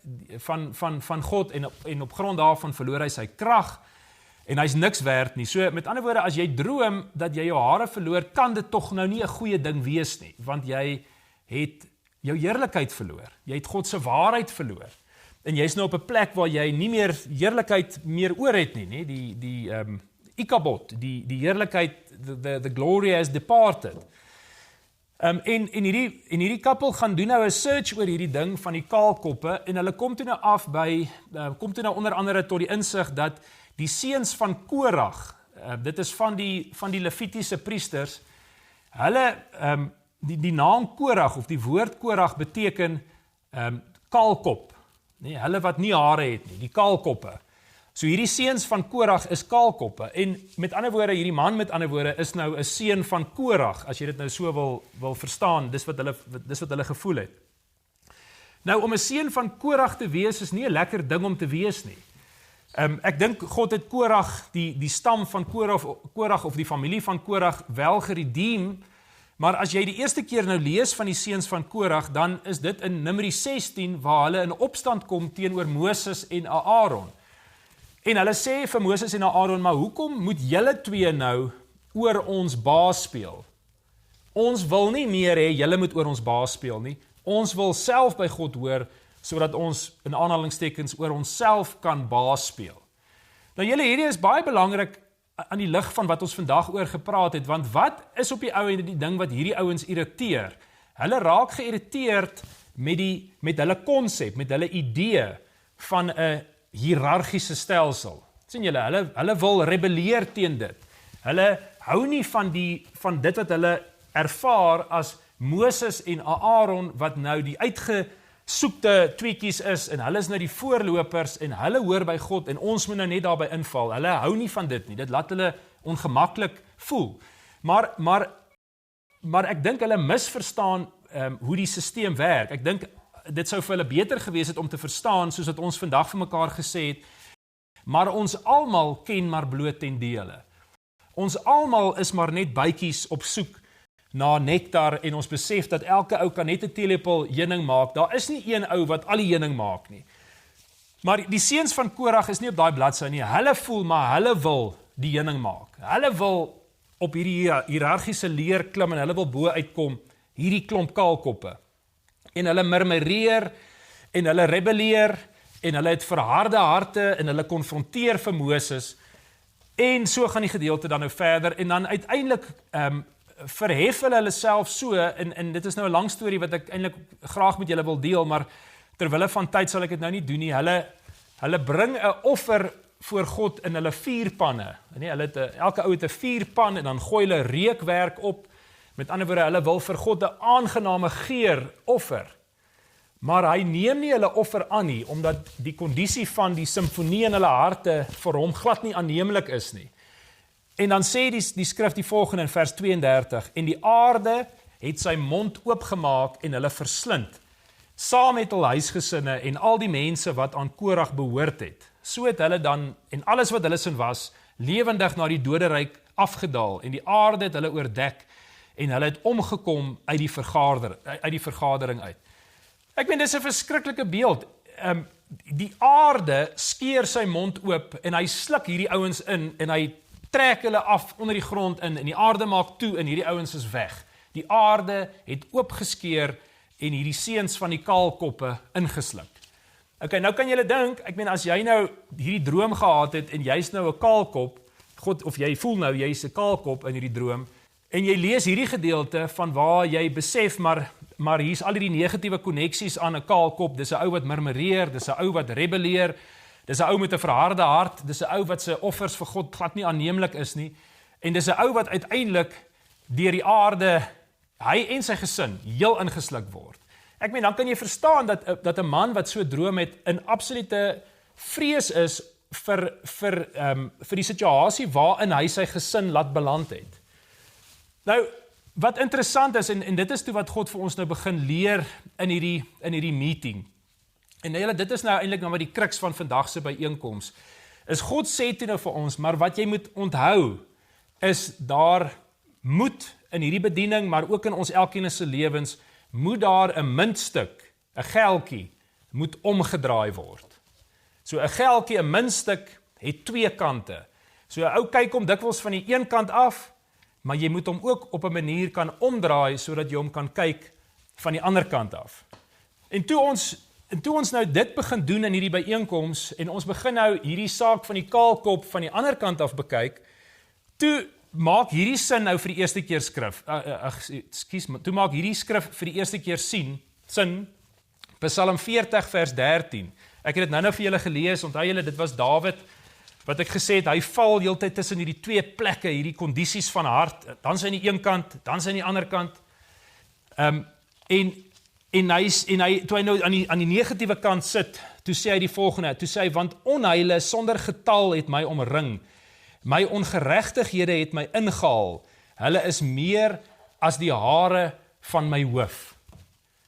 van God en op grond daarvan verloor hy sy krag en hy's niks werd nie. So met ander woorde, as jy droom dat jy jou hare verloor, kan dit tog nou nie 'n goeie ding wees nie, want jy het jou heerlikheid verloor. Jy het God se waarheid verloor. En jy's nou op 'n plek waar jy nie meer heerlikheid meer oor het nie, die Ikabod, die heerlikheid, the glory has departed. En hierdie koppel gaan doen nou 'n search oor hierdie ding van die kaalkoppe en hulle kom toe nou onder andere tot die insig dat die seuns van Korag, dit is van die Levitiese priesters, hulle die naam Korag of die woord Korag beteken kaalkop. Nee, hulle wat nie hare het nie, die kaalkoppe. So hierdie seuns van Korag is kaalkoppe en met ander woorde, hierdie man met ander woorde is nou 'n seun van Korag, as jy dit nou so wil verstaan, dis wat hulle gevoel het. Nou om 'n seun van Korag te wees is nie 'n lekker ding om te wees nie. Ek dink God het Korag, die stam van Korag of die familie van Korag wel geredeem. Maar as jy die eerste keer nou lees van die seuns van Korag, dan is dit in Numeri 16 waar hulle in opstand kom teenoor Moses en Aaron. En hulle sê vir Moses en Aaron, maar hoekom moet julle twee nou oor ons baas speel? Ons wil nie meer hê julle moet oor ons baas speel nie. Ons wil self by God hoor sodat ons in aanhalingstekens oor onsself kan baas speel. Nou julle, hierdie is baie belangrik aan die lig van wat ons vandag oor gepraat het, want wat is op die ou en die ding wat hierdie ouens irriteer? Hulle raak geïrriteerd met hulle konsep, met hulle idee van 'n hiërargiese stelsel. Sien julle, hulle wil rebelleer teen dit. Hulle hou nie van dit wat hulle ervaar as Moses en Aaron wat nou die uitgesoekte tweetjies is en hulle is nou die voorlopers en hulle hoor by God en ons moet nou net daarby inval. Hulle hou nie van dit nie. Dit laat hulle ongemaklik voel. Maar ek dink hulle misverstaan hoe die stelsel werk. Ek dink dit sou vir hulle beter gewees het om te verstaan soos wat ons vandag vir mekaar gesê het. Maar ons almal ken maar bloot ten dele. Ons almal is maar net bytjies op soek na nektar en ons besef dat elke ou kan net 'n teelepel heuning maak. Daar is nie een ou wat al die heuning maak nie. Maar die seuns van Korag is nie op daai bladsy nie. Hulle voel maar hulle wil die heuning maak. Hulle wil op hierdie hiërargiese leer klim en hulle wil bo uitkom hierdie klomp kaalkoppe. en hulle murmureer, en hulle rebelleer, en hulle het verharde harte, en hulle konfronteer vir Moses, en so gaan die gedeelte dan nou verder, en dan uiteindelik verhef hulle self so, en dit is nou 'n lang storie wat ek eintlik graag met julle wil deel, maar terwille van tyd sal ek dit nou nie doen nie. Hulle bring 'n offer voor God in hulle vuurpanne. Nee, elke ou het 'n vuurpan en dan gooi hulle reukwerk op. Met ander woorde, hulle wil vir God 'n aangename geur offer. Maar hy neem nie hulle offer aan nie, omdat die kondisie van die simfonie in hulle harte vir hom glad nie aanneemlik is nie. En dan sê die skrif die volgende in vers 32, en die aarde het sy mond oopgemaak en hulle verslind, saam met hul huisgesinne en al die mense wat aan Korag behoort het. So het hulle dan, en alles wat hulle sin was, lewendig na die doderyk afgedaal, en die aarde het hulle oordek, en hulle het omgekom uit die vergadering uit. Ek meen, dis 'n verskriklike beeld. Die aarde skeer sy mond oop, en hy sluk hierdie ouens in, en hy trek hulle af onder die grond in, en die aarde maak toe, en hierdie ouens is weg. Die aarde het oopgeskeer, en hierdie seuns van die kaalkoppe ingesluk. Okay, nou kan julle dink, ek meen, as jy nou hierdie droom gehad het, en jy's nou 'n kaalkop, of jy voel nou, jy's 'n kaalkop in hierdie droom, en jy lees hierdie gedeelte van waar jy besef, maar hier's al die negatiewe koneksies aan 'n kaalkop, dis 'n ou wat murmureer, dis 'n ou wat rebelleer, dis 'n ou met 'n verharde hart, dis 'n ou wat sy offers vir God glad nie aanneemlik is nie, en dis 'n ou wat uiteindelik deur die aarde, hy en sy gesin, heel ingesluk word. Ek meen, dan kan jy verstaan dat 'n man wat so droom het, in absolute vrees is vir die situasie waarin hy sy gesin laat beland het. Nou, wat interessant is, en dit is toe wat God vir ons nou begin leer in hierdie meeting, en dit is nou eintlik nou maar die kruks van vandag se byeenkoms, is God sê toe nou vir ons, maar wat jy moet onthou, is daar moet in hierdie bediening, maar ook in ons elkeen se lewens, moet daar 'n muntstuk, 'n geldjie, moet omgedraai word. So 'n geldjie, 'n muntstuk, het twee kante. So 'n ou kyk hom dikwels van die een kant af, maar jy moet hom ook op 'n manier kan omdraai, sodat jy hom kan kyk van die ander kant af. En toe ons nou dit begin doen in hierdie byeenkoms, en ons begin nou hierdie saak van die kaalkop van die ander kant af bekyk, toe maak hierdie sin nou vir die eerste keer toe maak hierdie skrif vir die eerste keer sin, Psalm 40 vers 13. Ek het dit nou vir julle gelees, onthou julle, dit was Dawid, wat ek gesê het, hy val heeltyd tussen hierdie twee plekke, hierdie kondisies van hart, dan sy aan die een kant, dan sy aan die ander kant, toe hy nou aan die negatiewe kant sit, toe sê hy die volgende, toe sê hy, want onheile sonder getal het my omring, my ongeregtighede het my ingehaal, hulle is meer as die hare van my hoof.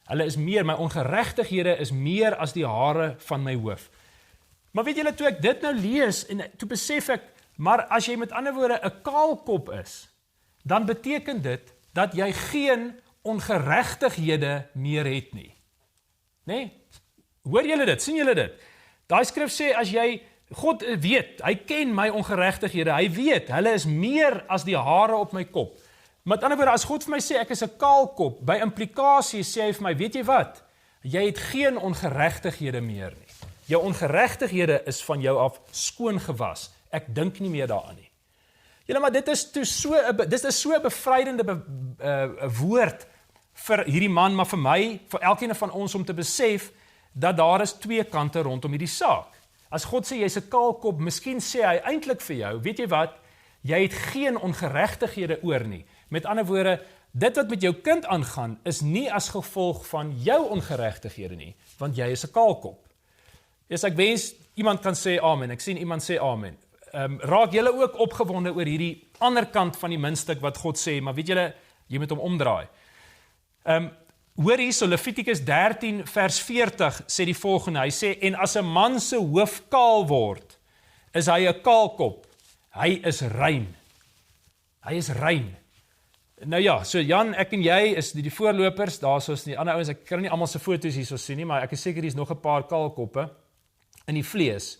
My ongeregtighede is meer as die hare van my hoof. Maar weet julle, toe ek dit nou lees, en toe besef ek, maar as jy met ander woorde 'n kaalkop is, dan beteken dit, dat jy geen ongeregtighede meer het nie. Nee? Hoor julle dit? Sien julle dit? Daai skrif sê, as jy, God weet, hy ken my ongeregtighede, hy weet, hulle is meer as die hare op my kop. Met ander woorde, as God vir my sê, ek is 'n kaalkop, by implikasie sê hy vir my, weet jy wat? Jy het geen ongeregtighede meer nie. Jou ongeregtighede is van jou af skoon gewas. Ek dink nie meer daaraan nie. Julle, maar dit is so 'n bevrydende woord vir hierdie man, maar vir my, vir elkeen van ons om te besef, dat daar is twee kante rondom hierdie saak. As God sê, jy's 'n kaalkop, miskien sê hy eintlik vir jou, weet jy wat, jy het geen ongeregtighede oor nie. Met ander woorde, dit wat met jou kind aangaan, is nie as gevolg van jou ongeregtighede nie, want jy is 'n kaalkop. Ek wens, iemand kan sê amen, ek sien iemand sê amen. Raak julle ook opgewonde oor hierdie ander kant van die muntstuk wat God sê, maar weet julle, jy moet hom omdraai. Hoor hierso, Levitikus 13 vers 40 sê die volgende, hy sê, en as 'n man se hoof kaal word, is hy 'n kaalkop, hy is rein. Hy is rein. Nou ja, so Jan, ek en jy is die voorlopers, daar soos die ander ouens, ek kan nie almal se foto's hierso sien nie, maar ek is seker hier is nog 'n paar kaalkoppe in die vlees.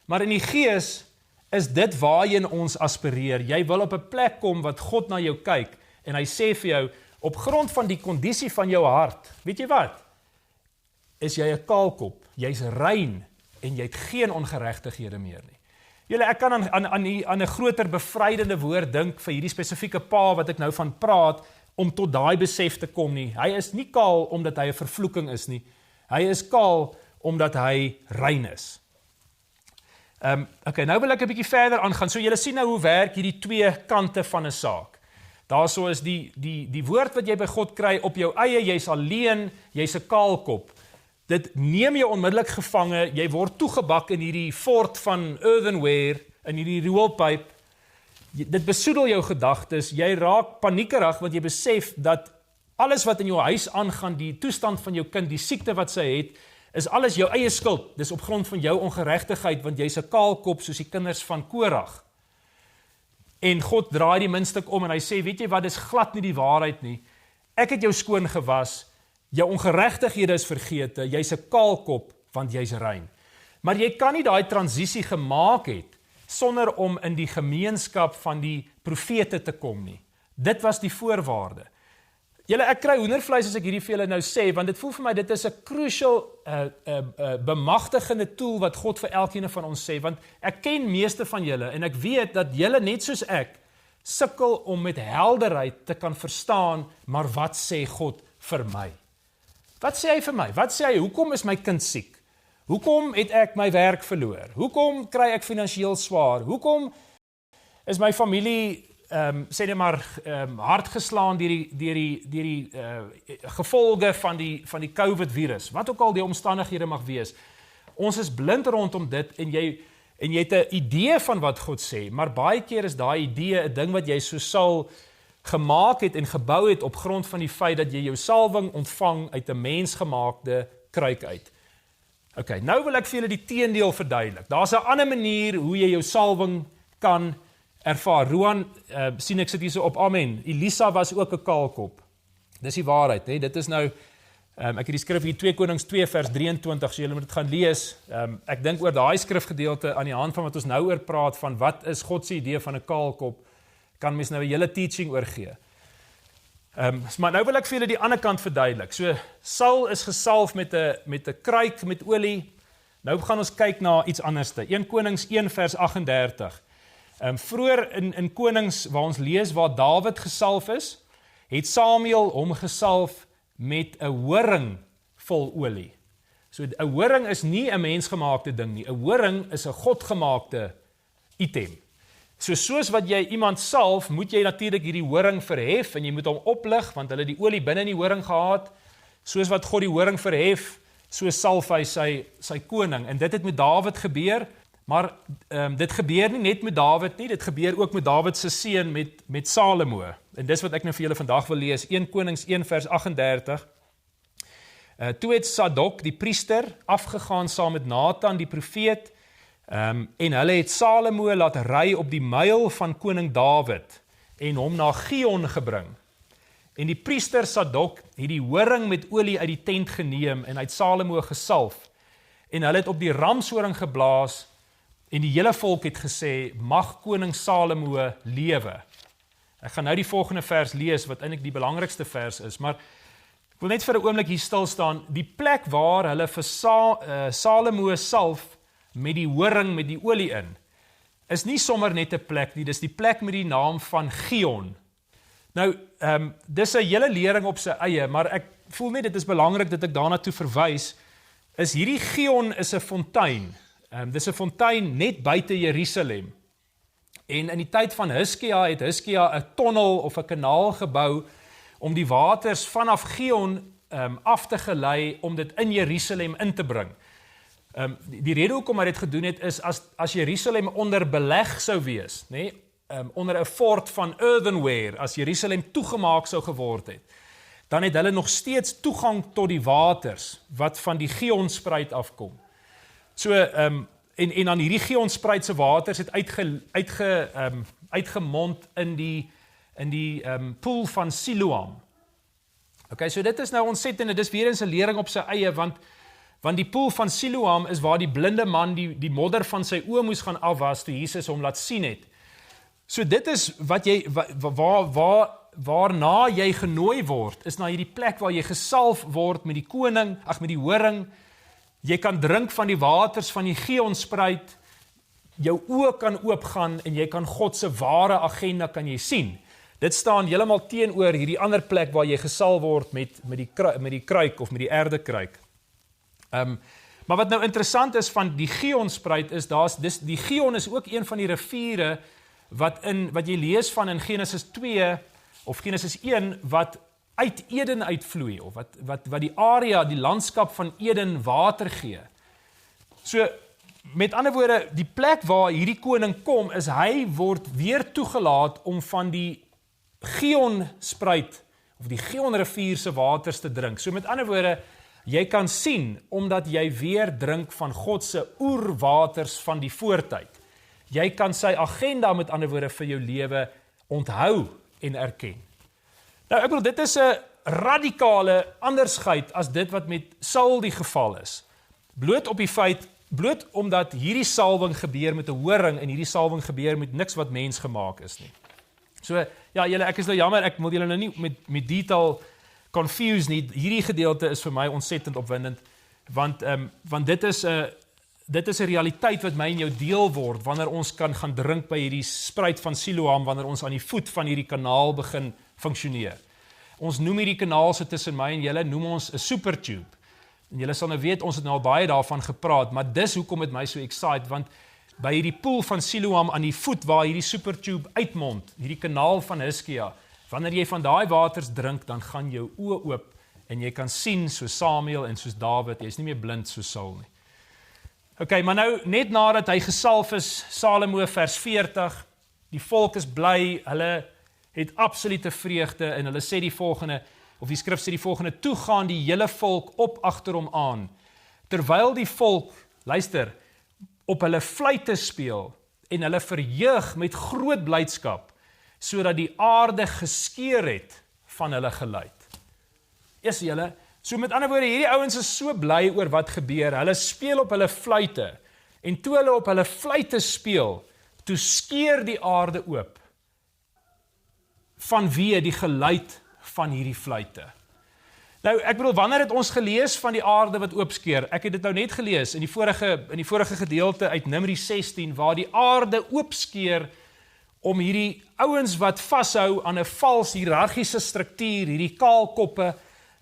Maar in die gees is dit waarheen ons aspireer. Jy wil op 'n plek kom wat God na jou kyk, en hy sê vir jou, op grond van die kondisie van jou hart, weet jy wat? is jy 'n kaalkop, jy's rein en jy het geen ongeregtighede meer nie. Julle, ek kan aan 'n groter bevrydende woord dink vir hierdie spesifieke pa wat ek nou van praat, om tot daai besef te kom nie. Hy is nie kaal omdat hy 'n vervloeking is nie. Hy is kaal omdat hy rein is. Okay, nou wil ek 'n bietjie verder aangaan. So julle sien nou hoe werk hierdie twee kante van 'n saak. Daarso is die woord wat jy by God kry op jou eie, jy's alleen, jy's 'n kaalkop. Dit neem jou onmiddellik gevange, jy word toegebak in hierdie fort van earthenware, in hierdie rioolpyp. Dit besoedel jou gedagtes, jy raak paniekerig want jy besef dat alles wat in jou huis aangaan, die toestand van jou kind, die siekte wat sy het, is alles jou eie skuld. Dis op grond van jou ongeregtigheid, want jy's 'n kaalkop soos die kinders van Korag. En God draai die muntstuk om en hy sê, weet jy wat, dis glad nie die waarheid nie. Ek het jou skoon gewas, jou ongeregtighede is vergete, jy's 'n kaalkop, want jy's rein. Maar jy kan nie daai transisie gemaak het, sonder om in die gemeenskap van die profete te kom nie. Dit was die voorwaarde. Julle, ek kry hoendervleis as ek hierdie vir julle nou sê, want dit voel vir my, dit is 'n crucial bemagtigende tool wat God vir elkeen van ons sê, want ek ken meeste van julle, en ek weet dat julle net soos ek, sukkel om met helderheid te kan verstaan, maar wat sê God vir my? Wat sê hy vir my? Wat sê hy, hoekom is my kind siek? Hoekom het ek my werk verloor? Hoekom kry ek finansiëel swaar? Hoekom is my familie sê net maar hard geslaan deur die gevolge van die COVID virus, wat ook al die omstandighede mag wees. Ons is blind rondom dit en jy het 'n idee van wat God sê, maar baie keer is daai idee 'n ding wat jy so sal gemaak het en gebou het op grond van die feit dat jy jou salwing ontvang uit 'n mensgemaakte kruik uit. Okay, nou wil ek vir julle die teendeel verduidelik. Daar's 'n ander manier hoe jy jou salwing kan ervaar. Roan, sien ek sit hier so op, amen. Elisa was ook 'n kaalkop. Dis die waarheid, hè? Dit is nou, ek het die skrif hier 2 Konings 2 vers 23, so julle moet dit gaan lees. Ek dink oor daai skrifgedeelte aan die hand van wat ons nou oor praat, van wat is God se idee van 'n kaalkop, kan mens nou 'n hele teaching oorgee. Maar nou wil ek vir julle die ander kant verduidelik. So, Saul is gesalf met 'n kruik met olie. Nou gaan ons kyk na iets anderste. 1 Konings 1 vers 38. Vroeër in Konings, waar ons lees waar Dawid gesalf is, het Samuel hom gesalf met 'n horing vol olie. So 'n horing is nie 'n mensgemaakte ding nie. 'n Horing is 'n godgemaakte item. So soos wat jy iemand salf, moet jy natuurlik hierdie horing verhef en jy moet hom oplig, want hulle die olie binne in die horing gehad. Soos wat God die horing verhef, so salf hy sy koning. En dit het met Dawid gebeur. Maar dit gebeur nie net met Dawid nie, dit gebeur ook met Dawid se seun met Salomo. En dis wat ek nou vir julle vandag wil lees, 1 Konings 1 vers 38. Toe het Sadok die priester afgegaan saam met Nathan die profeet, en hulle het Salomo laat ry op die myl van koning Dawid en hom na Gion gebring. En die priester Sadok het die horing met olie uit die tent geneem en uit Salomo gesalf. En hulle het op die ramshoring geblaas en die hele volk het gesê, mag koning Salomo lewe. Ek gaan nou die volgende vers lees, wat eintlik die belangrikste vers is, maar ek wil net vir 'n oomblik hier stil staan. Die plek waar hulle vir Salomo salf met die horing, met die olie in, is nie sommer net 'n plek nie, dis die plek met die naam van Gion. Nou, dis 'n hele lering op sy eie, maar ek voel net dit is belangrik dat ek daarna toe verwys, is hierdie Gion is 'n fontein. Dis 'n fontein net buite Jerusalem. En in die tyd van Hiskia het Hiskia 'n tonnel of 'n kanaal gebou om die waters vanaf Gion af te gelei om dit in Jerusalem in te bring. Die rede hoekom hy dit gedoen het is as Jerusalem onder beleg sou wees, nee, onder 'n fort van earthenware, as Jerusalem toegemaak sou geword het, dan het hulle nog steeds toegang tot die waters wat van die Gionspruit afkom. So, en dan hierdie Gionspruit se waters het uitgemond in die poel van Siloam. Okay, so dit is nou ontsettend, dit is weer eens 'n lering op sy eie, want die poel van Siloam is waar die blinde man die modder van sy oë moes gaan afwas toe Jesus hom laat sien het. So dit is wat waar waarna jy genooi word, is na hierdie plek waar jy gesalf word met die koning, met die horing. Jy kan drink van die waters van die Gihonspruit, jou oë kan oopgaan en jy kan God se ware agenda kan jy sien. Dit staan heeltemal teenoor hierdie ander plek waar jy gesalf word met die kruik of met die erdekruik. Maar wat nou interessant is van die Gihonspruit is, die Gihon is ook een van die riviere wat jy lees van in Genesis 2 of Genesis 1 wat uit Eden uitvloei of wat die area, die landskap van Eden water gee. So met ander woorde, die plek waar hierdie koning kom is hy word weer toegelaat om van die Gihonspruit of die Gihonrivier se waters te drink. So met ander woorde, jy kan sien omdat jy weer drink van God se oerwaters van die voortyd. Jy kan sy agenda met ander woorde vir jou lewe onthou en erken. Nou ek bedoel, dit is 'n radikale andersheid as dit wat met Saul die geval is. Bloot omdat hierdie salwing gebeur met 'n horing en hierdie salwing gebeur met niks wat mens gemaak is nie. So, ja, ek is nou jammer, ek moet julle nou nie met detail confuse nie. Hierdie gedeelte is vir my ontsettend opwindend, want dit is 'n realiteit wat my en jou deel word, wanneer ons kan gaan drink by hierdie spruit van Siloam, wanneer ons aan die voet van hierdie kanaal begin funksioneer. Ons noem hierdie kanaal so tussen my en julle, noem ons 'n supertube. En julle sal nou weet, ons het nou al baie daarvan gepraat, maar dis hoekom het my so excite, want by hierdie poel van Siloam aan die voet waar hierdie supertube uitmond, hierdie kanaal van Hiskia, wanneer jy van daai waters drink, dan gaan jou oë oop en jy kan sien soos Samuel en soos Dawid, jy is nie meer blind soos Saul nie. Ok, maar nou, net nadat hy gesalf is, Salomo vers 40, die volk is bly, hulle het absolute vreugde en hulle sê die volgende, of die skrif sê die volgende, toe gaan die hele volk op agter hom aan, terwyl die volk, luister, op hulle fluitte speel en hulle verheug met groot blydskap, sodat die aarde geskeur het van hulle geluid. Is julle? So met ander woorde, hierdie ouens is so bly oor wat gebeur, hulle speel op hulle fluitte, en toe hulle op hulle fluitte speel, toe skeur die aarde oop, vanweë die geluid van hierdie fluitte. Nou, ek bedoel, wanneer het ons gelees van die aarde wat oopskeur? Ek het dit nou net gelees in die vorige gedeelte uit Numeri 16, waar die aarde oopskeur om hierdie ouens wat vashou aan 'n vals hiërargiese struktuur, hierdie kaalkoppe,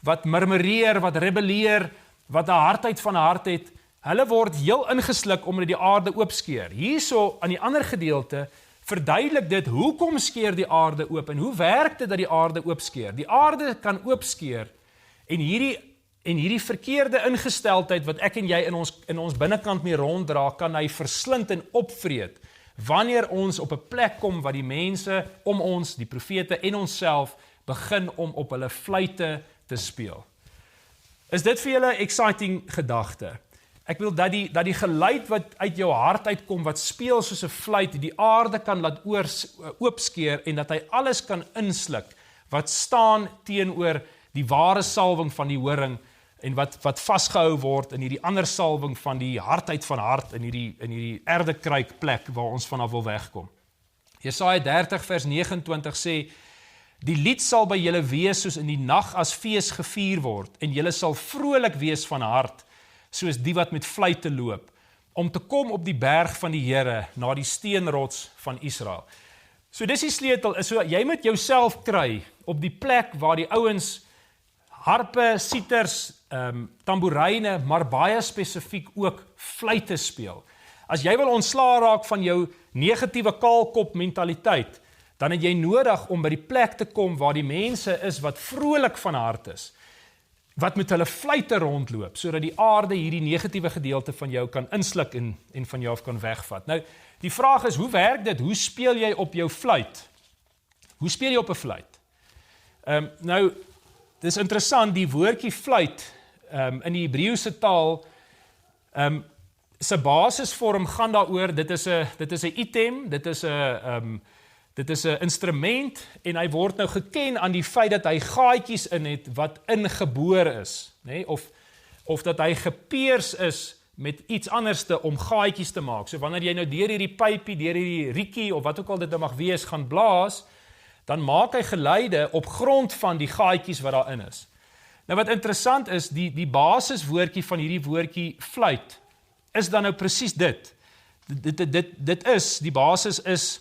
wat murmureer, wat rebelleer, wat 'n hardheid van 'n hart het, hulle word heel ingesluk omdat die aarde oopskeur. Hierso aan die ander gedeelte verduidelik dit, hoekom skeur die aarde oop en hoe werk dit dat die aarde oopskeur? Die aarde kan oopskeur en hierdie verkeerde ingesteldheid wat ek en jy in ons binnekant mee ronddra, kan hy verslind en opvreet wanneer ons op 'n plek kom wat die mense om ons, die profete en onsself begin om op hulle fluitte te speel. Is dit vir julle 'n exciting gedagte? Ek wil dat die geluid wat uit jou hart uitkom, wat speel soos 'n fluit, die aarde kan laat oopskeur en dat hy alles kan insluk, wat staan teenoor die ware salwing van die horing en wat vasgehou word in hierdie ander salwing van die hardheid van hart in hierdie erdekruik plek waar ons vanaf wil wegkom. Jesaja 30 vers 29 sê, die lied sal by julle wees soos in die nag as fees gevier word en julle sal vrolik wees van hart soos die wat met fluitte loop om te kom op die berg van die Here na die steenrots van Israel. So dis die sleutel, so jy moet jouself kry op die plek waar die ouens harpe, siters, tamboeryne, maar baie spesifiek ook fluitte speel. As jy wil ontslaa raak van jou negatiewe kaalkop mentaliteit, dan het jy nodig om by die plek te kom waar die mense is wat vrolik van hart is, wat met hulle fluitte rondloop, sodat die aarde hierdie negatiewe gedeelte van jou kan insluk en van jou af kan wegvat. Nou, die vraag is, hoe werk dit? Hoe speel jy op jou fluit? Hoe speel jy op 'n fluit? Nou, dis interessant, die woordjie fluit in die Hebreëse taal, se basisvorm gaan daaroor, dit is 'n item, dit is 'n instrument en hy word nou geken aan die feit dat hy gaatjies in het wat ingebore is, nê? Of dat hy gepeers is met iets anderste om gaatjies te maak. So wanneer jy nou deur hierdie pypie, deur hierdie riekie of wat ook al dit nou mag wees gaan blaas, dan maak hy geluide op grond van die gaatjies wat daarin is. Nou wat interessant is, die basiswoordjie van hierdie woordjie fluit, is dan nou presies dit. Dit is, die basis is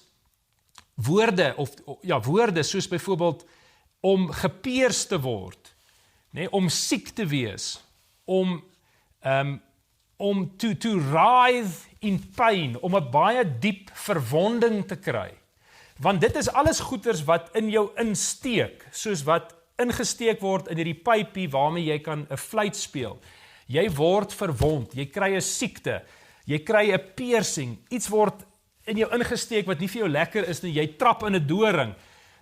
woorde, woorde soos byvoorbeeld om gepeers te word, om siek te wees, om to writhe in pain, om 'n baie diep verwonding te kry. Want dit is alles goeters wat in jou insteek, soos wat ingesteek word in hierdie pypie waarmee jy kan 'n fluit speel. Jy word verwond, jy kry 'n siekte, jy kry 'n piercing, iets word in jou ingesteek wat nie vir jou lekker is nie, jy trap in 'n doring.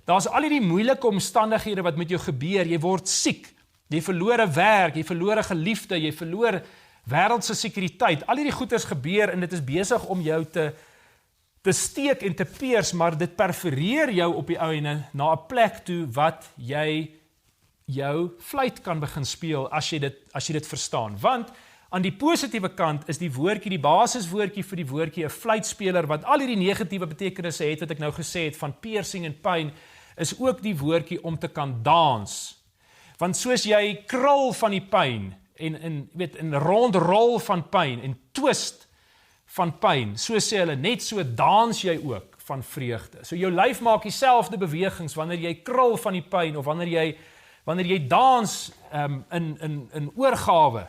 Daar's al hierdie moeilike omstandighede wat met jou gebeur, jy word siek, jy verloor 'n werk, jy verloor 'n geliefde, jy verloor wêreldse sekuriteit. Al hierdie goeters gebeur en dit is besig om jou te steek en te peers, maar dit perforeer jou op die ouene na 'n plek toe wat jy jou fluit kan begin speel as jy dit verstaan. Want aan die positiewe kant is die woordjie, die basiswoordjie vir die woordjie 'n fluitspeler wat al hierdie negatiewe betekenisse het wat ek nou gesê het van piercing en pyn, is ook die woordjie om te kan dans. Want soos jy krul van die pyn en rondrol van pyn en twist van pyn, so sê hulle, net so dans jy ook van vreugde. So jou lyf maak dieselfde bewegings wanneer jy krul van die pyn of wanneer jy dans in oorgawe,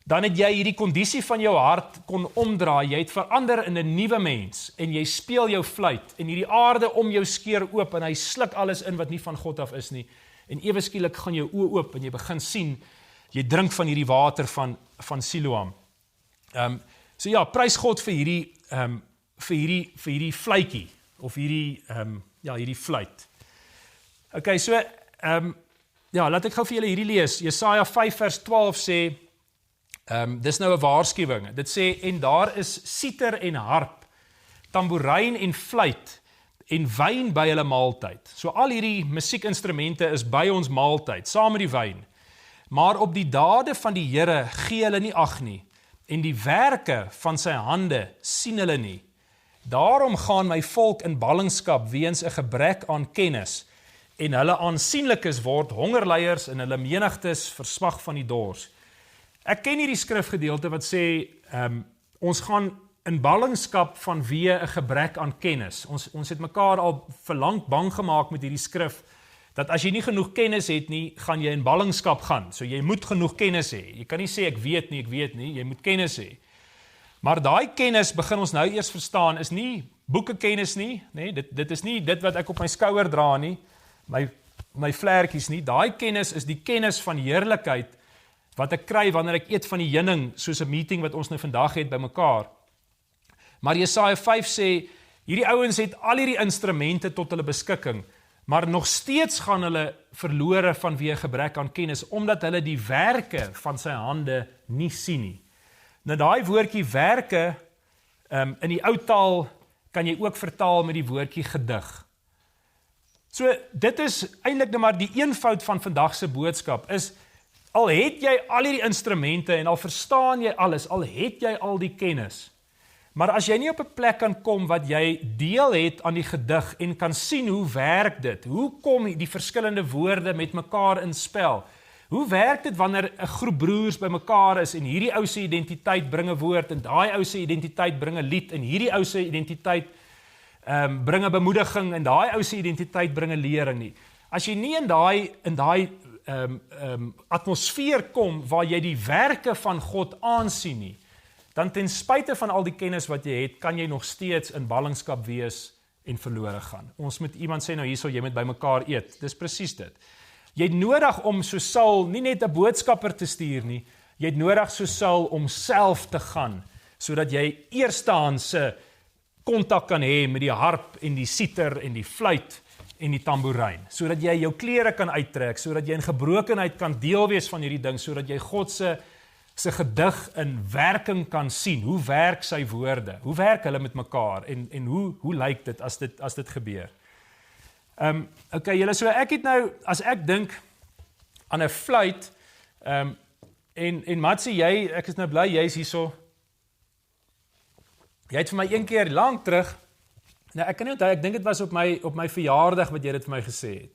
dan het jy hierdie kondisie van jou hart kon omdraai, jy het verander in 'n nuwe mens en jy speel jou fluit en hierdie aarde om jou skeer oop en hy sluk alles in wat nie van God af is nie en ewe skielik gaan jou oë oop en jy begin sien, jy drink van hierdie water van Siloam. So ja, prys God vir hierdie fluitjie of hierdie fluit. Okay, so laat ek gou vir julle hierdie lees. Jesaja 5 vers 12 sê, dis nou 'n waarskuwing. Dit sê, en daar is siter en harp, tamboerijn en fluit en wyn by hulle maaltyd. So al hierdie musiekinstrumente is by ons maaltyd, saam met die wyn. Maar op die dade van die Here gee hulle nie ag nie, en die werke van sy hande sien hulle nie. Daarom gaan my volk in ballingskap weens 'n gebrek aan kennis, en hulle aansienlikes word hongerleiers en hulle menigtes versmag van die dors. Ek ken hierdie skrifgedeelte wat sê, ons gaan in ballingskap vanweë 'n gebrek aan kennis. Ons het mekaar al verlang bang gemaak met hierdie skrif, dat as jy nie genoeg kennis het nie, gaan jy in ballingskap gaan. So jy moet genoeg kennis hê. Jy kan nie sê ek weet nie, jy moet kennis hê. Maar daai kennis, begin ons nou eers verstaan, is nie boekekennis nie, dit is nie dit wat ek op my skouer dra nie, my vlerkies nie. Daai kennis is die kennis van heerlikheid, wat ek kry wanneer ek eet van die heuning, soos 'n meeting wat ons nou vandag het by mekaar. Maar Jesaja 5 sê, hierdie ouens het al hierdie instrumente tot hulle beskikking, maar nog steeds gaan hulle verlore vanweë gebrek aan kennis, omdat hulle die werke van sy hande nie sien nie. Nou daai woordjie werke, in die ou taal kan jy ook vertaal met die woordjie gedig. So dit is eintlik nou maar die eenvoud van vandag se boodskap, is al het jy al hierdie instrumente en al verstaan jy alles, al het jy al die kennis, maar as jy nie op 'n plek kan kom wat jy deel het aan die gedig en kan sien hoe werk dit, hoe kom die verskillende woorde met mekaar in spel, hoe werk dit wanneer 'n groep broers by mekaar is en hierdie ou se identiteit bring 'n woord en daai ou se identiteit bring 'n lied en hierdie ou se identiteit bring 'n bemoediging en daai ou se identiteit bring 'n lering nie. As jy nie in daai atmosfeer kom waar jy die werke van God aansien nie, dan ten spyte van al die kennis wat jy het, kan jy nog steeds in ballingskap wees en verlore gaan. Ons moet iemand sê nou hierso, jy moet by mekaar eet. Dis presies dit. Jy het nodig om so Saul nie net 'n boodskapper te stuur nie, jy het nodig so Saul om self te gaan, sodat jy eerstehandse kontak kan hê met die harp en die siter en die fluit en die tamboerijn, sodat jy jou klere kan uittrek, sodat jy in gebrokenheid kan deel wees van hierdie ding, sodat jy God se gedig in werking kan sien. Hoe werk sy woorde? Hoe werk hulle met mekaar? En hoe lyk dit as dit gebeur? Okay, julle, so ek het nou, as ek dink aan 'n fluit, en Matsie, ek is nou bly, jy is hierso. Jy het vir my een keer lank terug Nou, ek kan nie onthou, ek dink dit was op my verjaardag wat jy dit vir my gesê het.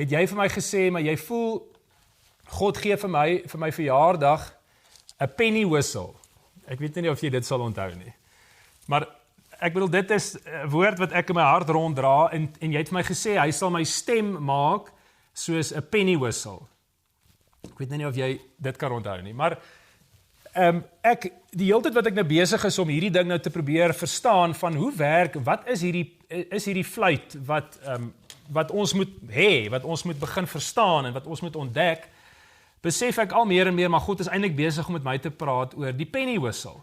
Het jy vir my gesê, maar jy voel, God gee vir my verjaardag 'n penny whistle. Ek weet nie of jy dit sal onthou nie. Maar ek bedoel, dit is 'n woord wat ek in my hart ronddra, en jy het vir my gesê, hy sal my stem maak soos 'n penny whistle. Ek weet nie of jy dit kan onthou nie, maar die hele tyd wat ek nou besig is om hierdie ding nou te probeer verstaan van hoe werk, wat is hierdie fluit wat ons moet hê, wat ons moet begin verstaan en wat ons moet ontdek, besef ek al meer en meer, maar God is eintlik besig om met my te praat oor die penny whistle.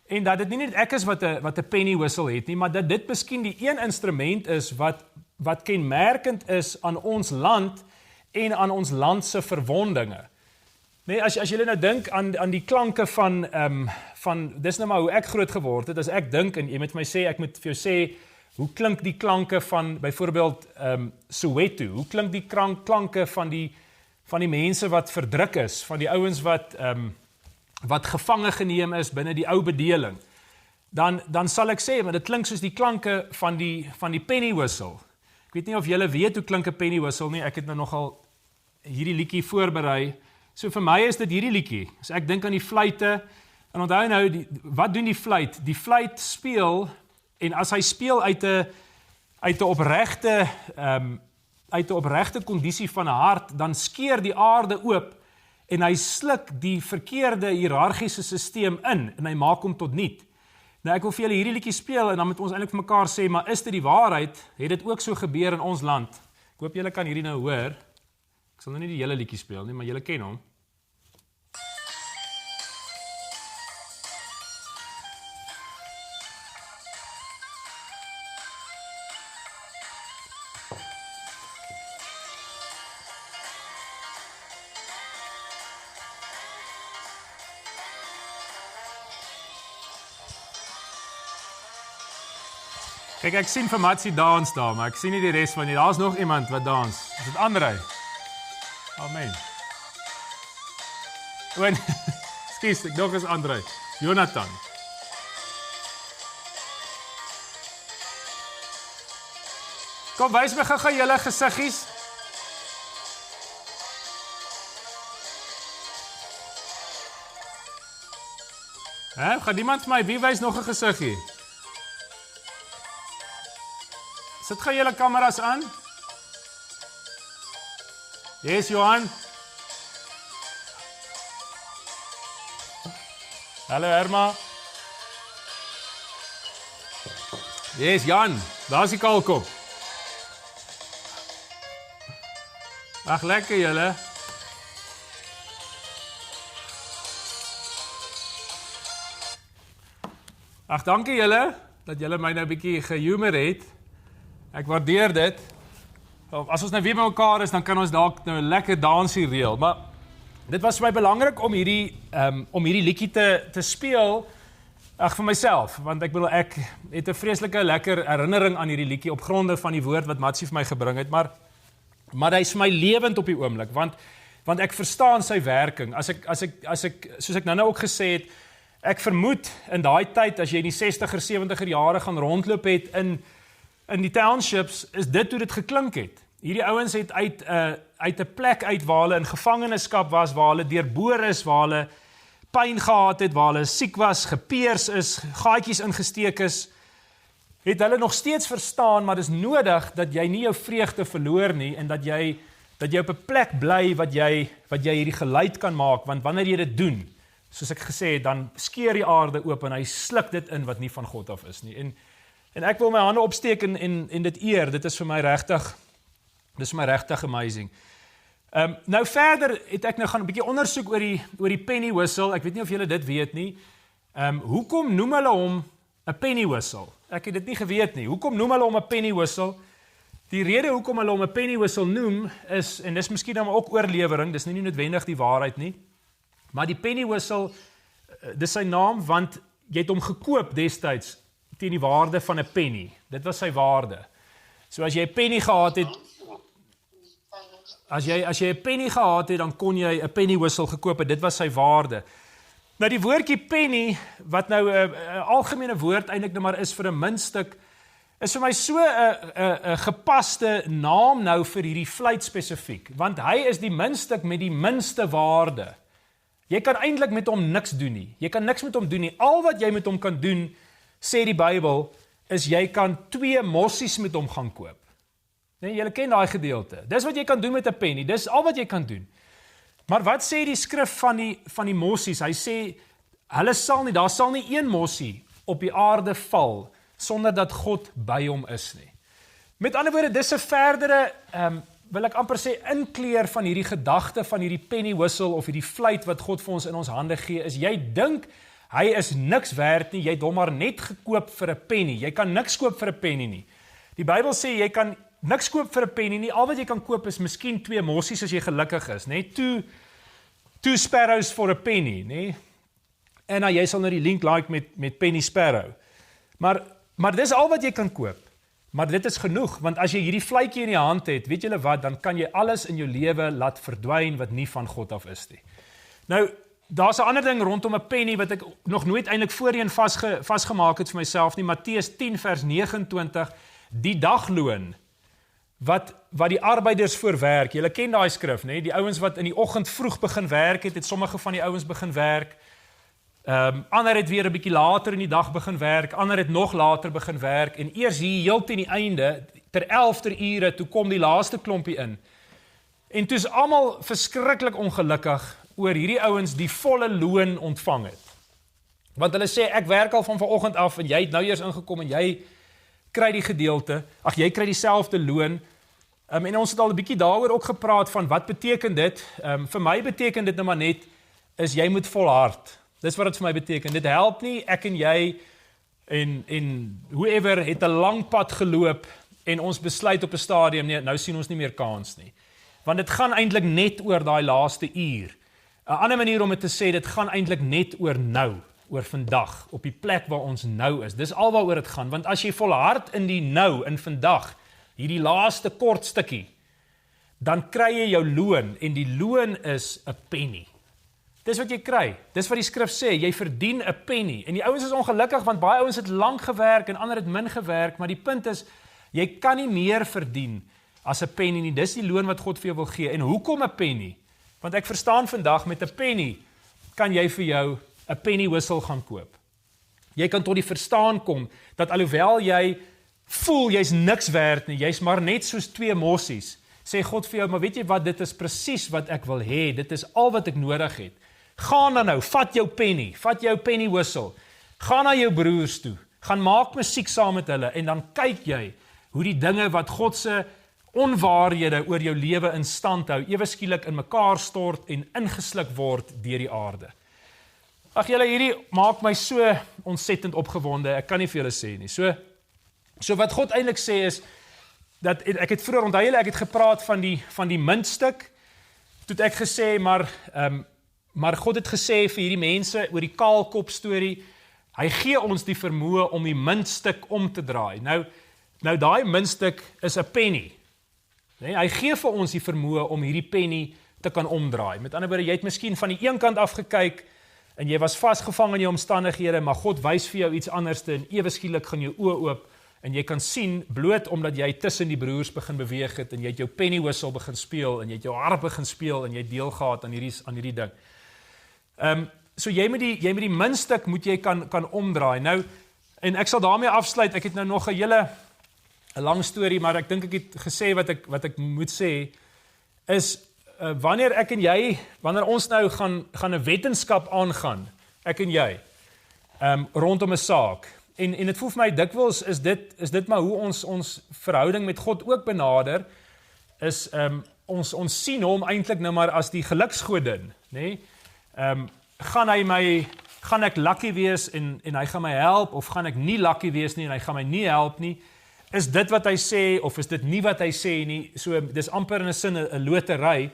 En dat dit nie net ek is wat 'n penny whistle het nie, maar dat dit miskien die een instrument is wat kenmerkend is aan ons land en aan ons land se verwondinge. Nee, as julle nou dink aan die klanke van dis nou maar hoe ek groot geword het, as ek dink en jy moet my sê, ek moet vir jou sê, hoe klink die klanke van byvoorbeeld Soweto, hoe klink die klanke van die mense wat verdruk is, van die ouens wat gevange geneem is binne die ou bedeling, dan sal ek sê, maar dit klink soos die klanke van die penny whistle. Ek weet nie of julle weet hoe klink 'n penny whistle nie, ek het nou nogal hierdie liedjie voorberei. So vir my is dit hierdie liedjie. As ek dink aan die fluite, en onthou nou, wat doen die fluit? Die fluit speel, en as hy speel uit 'n opregte kondisie van 'n hart, dan skeer die aarde oop, en hy sluk die verkeerde hiërargiese stelsel in, en hy maak hom tot niet. Nou ek wil vir julle hierdie liedjie speel, en dan moet ons eintlik vir mekaar sê, maar is dit die waarheid? Het dit ook so gebeur in ons land? Ek hoop julle kan hierdie nou hoor. Ek sal nou nie die hele liedjie speel nie, maar julle ken hom. Kijk, ek sien vir Matsie dans daar, maar ek sien nie die rest van nie. Daar is nog iemand wat dans. Is dit André? Amen. Skus, ek dink is André. Jonathan. Kom, wys my gou julle gesiggies. Gaan niemand vir my, wie wys nog 'n gesiggie? Sit gou julle kameras aan. Yes, Johan. Hallo Herma. Yes, Jan. Daar is die kaalkop. Ag, lekker julle. Ag, dankie julle dat julle my nou 'n bietjie gehumour het. Ek waardeer dit. As ons nou weer by mekaar is, dan kan ons dalk nou 'n lekker dansie reël. Maar dit was vir my belangrik om hierdie liedjie te speel, vir myself, want ek bedoel ek het 'n vreeslike lekker herinnering aan hierdie liedjie op gronde van die woord wat Matsie vir my gebring het, maar hy is vir my lewend op die oomblik, want ek verstaan sy werking. As ek soos ek nou ook gesê het, ek vermoed in daai tyd as jy in die 60er, 70er jare gaan rondloop het in die townships, is dit hoe dit geklink het. Hierdie ouens het uit 'n plek uit waar hulle in gevangenskap was, waar hulle deurboor is, waar hulle pyn gehad het, waar hulle siek was, gepeers is, gaatjies ingesteek is, het hulle nog steeds verstaan, maar dis nodig dat jy nie jou vreugde verloor nie, en dat jy op 'n plek bly wat jy hierdie geluid kan maak, want wanneer jy dit doen, soos ek gesê het, dan skeer die aarde oop en hy sluk dit in wat nie van God af is nie. En ek wil my hande opsteek en dit eer. Dit is vir my regtig amazing. Nou verder het ek nou gaan 'n bietjie ondersoek oor die penny whistle. Ek weet nie of julle dit weet nie. Hoekom noem hulle hom 'n penny whistle? Ek het dit nie geweet nie. Hoekom noem hulle hom 'n penny whistle? Die rede hoekom hulle hom 'n penny whistle noem is, en dis miskien dan ook oorlewering, dis nie noodwendig die waarheid nie, maar die penny whistle, dis sy naam want jy het hom gekoop destyds teen die waarde van 'n penny. Dit was sy waarde. So as jy 'n penny gehad het, as jy 'n penny gehad het, dan kon jy 'n penny whistle gekoop het. Dit was sy waarde. Nou die woordjie penny, wat nou 'n algemene woord eintlik nou maar is vir 'n muntstuk, is vir my so 'n gepaste naam nou vir hierdie vleit spesifiek, want hy is die muntstuk met die minste waarde. Jy kan eintlik met hom niks doen nie. Jy kan niks met hom doen nie. Al wat jy met hom kan doen, sê die Bybel, is jy kan 2 mossies met hom gaan koop. Nee, julle ken daai gedeelte. Dis wat jy kan doen met 'n penny. Dis al wat jy kan doen. Maar wat sê die skrif van die mossies? Hy sê, daar sal nie een mossie op die aarde val, sonder dat God by hom is nie. Met ander woorde, dis 'n verdere, wil ek amper sê, inkleer van hierdie gedagte van hierdie penny whistle of hierdie fluit wat God vir ons in ons hande gee, is jy dink, hy is niks werd nie, jy het hom maar net gekoop vir 'n penny. Jy kan niks koop vir 'n penny nie. Die Bybel sê, jy kan niks koop vir 'n penny nie, al wat jy kan koop is miskien 2 mossies as jy gelukkig is, nee, two sparrows for a penny, nee. En jy sal nou die link like met Penny Sparrow. Maar dis al wat jy kan koop. Maar dit is genoeg, want as jy hierdie vletjie in die hand het, weet julle wat, dan kan jy alles in jou lewe laat verdwyn wat nie van God af is nie. Nou, daar's 'n ander ding rondom 'n penny wat ek nog nooit eintlik voorheen vasgemaak het vir myself nie. Matteus 10 vers 29, die dagloon wat die arbeiders voorwerk. Julle ken daai skrif, né? Die ouens wat in die oggend vroeg begin werk het sommige van die ouens begin werk. Ander het weer 'n bietjie later in die dag begin werk, ander het nog later begin werk, en eers hier heel teen die einde, ter 11 ure, toe kom die laaste klompie in. En toe is almal verskriklik ongelukkig oor hierdie ouens die volle loon ontvang het. Want hulle sê, ek werk al van vanoggend af, en jy het nou eers ingekom, en jy kry die gedeelte, jy kry dieselfde loon, en ons het al 'n bietjie daaroor ook gepraat van, wat beteken dit? Vir my beteken dit nou maar net, is jy moet volhard. Dis wat dit vir my beteken. Dit help nie, ek en jy, en whoever het 'n lang pad geloop, en ons besluit op 'n stadium, nee, nou sien ons nie meer kans nie. Want dit gaan eintlik net oor daai laaste uur. 'n Ander manier om dit te sê, dit gaan eintlik net oor nou, oor vandag, op die plek waar ons nou is. Dis alwaaroor dit gaan, want as jy volhard in die nou, in vandag, hierdie laaste kort stukkie, dan kry jy jou loon, en die loon is 'n penny. Dis wat jy kry, dis wat die skrif sê, jy verdien 'n penny, en die ouens is ongelukkig, want baie ouens het lank gewerk, en ander het min gewerk, maar die punt is, jy kan nie meer verdien as 'n penny nie, dis die loon wat God vir jou wil gee, en hoekom 'n penny? Want ek verstaan vandag, met 'n penny, kan jy vir jou 'n penny whistle gaan koop. Jy kan tot die verstaan kom, dat alhoewel jy voel, jy's niks werd nie, jy's maar net soos 2 mossies, sê God vir jou, maar weet jy wat, dit is presies wat ek wil hê, dit is al wat ek nodig het. Gaan dan nou, vat jou penny whistle, gaan na jou broers toe, gaan maak musiek saam met hulle, en dan kyk jy, hoe die dinge wat God se onwaarhede oor jou lewe in stand hou, ewe skielik in mekaar stort, en ingesluk word deur die aarde. Ag julle, hierdie maak my so ontsettend opgewonde, ek kan nie vir julle sê nie. So wat God eintlik sê is, dat ek het vroeër onthou julle, ek het gepraat van die muntstuk, toe het ek gesê, maar God het gesê vir hierdie mense oor die kaalkop storie, hy gee ons die vermoë om die muntstuk om te draai. Nou daai muntstuk is 'n penny. Nee, hy gee vir ons die vermoë om hierdie penny te kan omdraai. Met ander woorde, jy het miskien van die een kant af gekyk, en jy was vasgevang in jou omstandighede, maar God wys vir jou iets anderste, en ewe skielik gaan jou oë oop, en jy kan sien, bloot omdat jy tussen die broers begin beweeg het, en jy het jou penny whistle begin speel, en jy het jou harp begin speel, en jy het deel gehad aan hierdie ding. So jy met die muntstuk moet jy kan omdraai. Nou, en ek sal daarmee afsluit, ek het nou nog 'n lang storie, maar ek dink ek het gesê wat ek moet sê, is, wanneer ek en jy, wanneer ons nou gaan 'n wetenskap aangaan, ek en jy, rondom 'n saak, en dit voel vir my dikwels, is dit maar hoe ons verhouding met God ook benader, is, ons sien hom eintlik nou maar as die geluksgodin, nê? Gaan ek lucky wees en hy gaan my help, of gaan ek nie lucky wees nie en hy gaan my nie help nie? Is dit wat hy sê, of is dit nie wat hy sê nie? So, dis amper in 'n sin 'n lotery.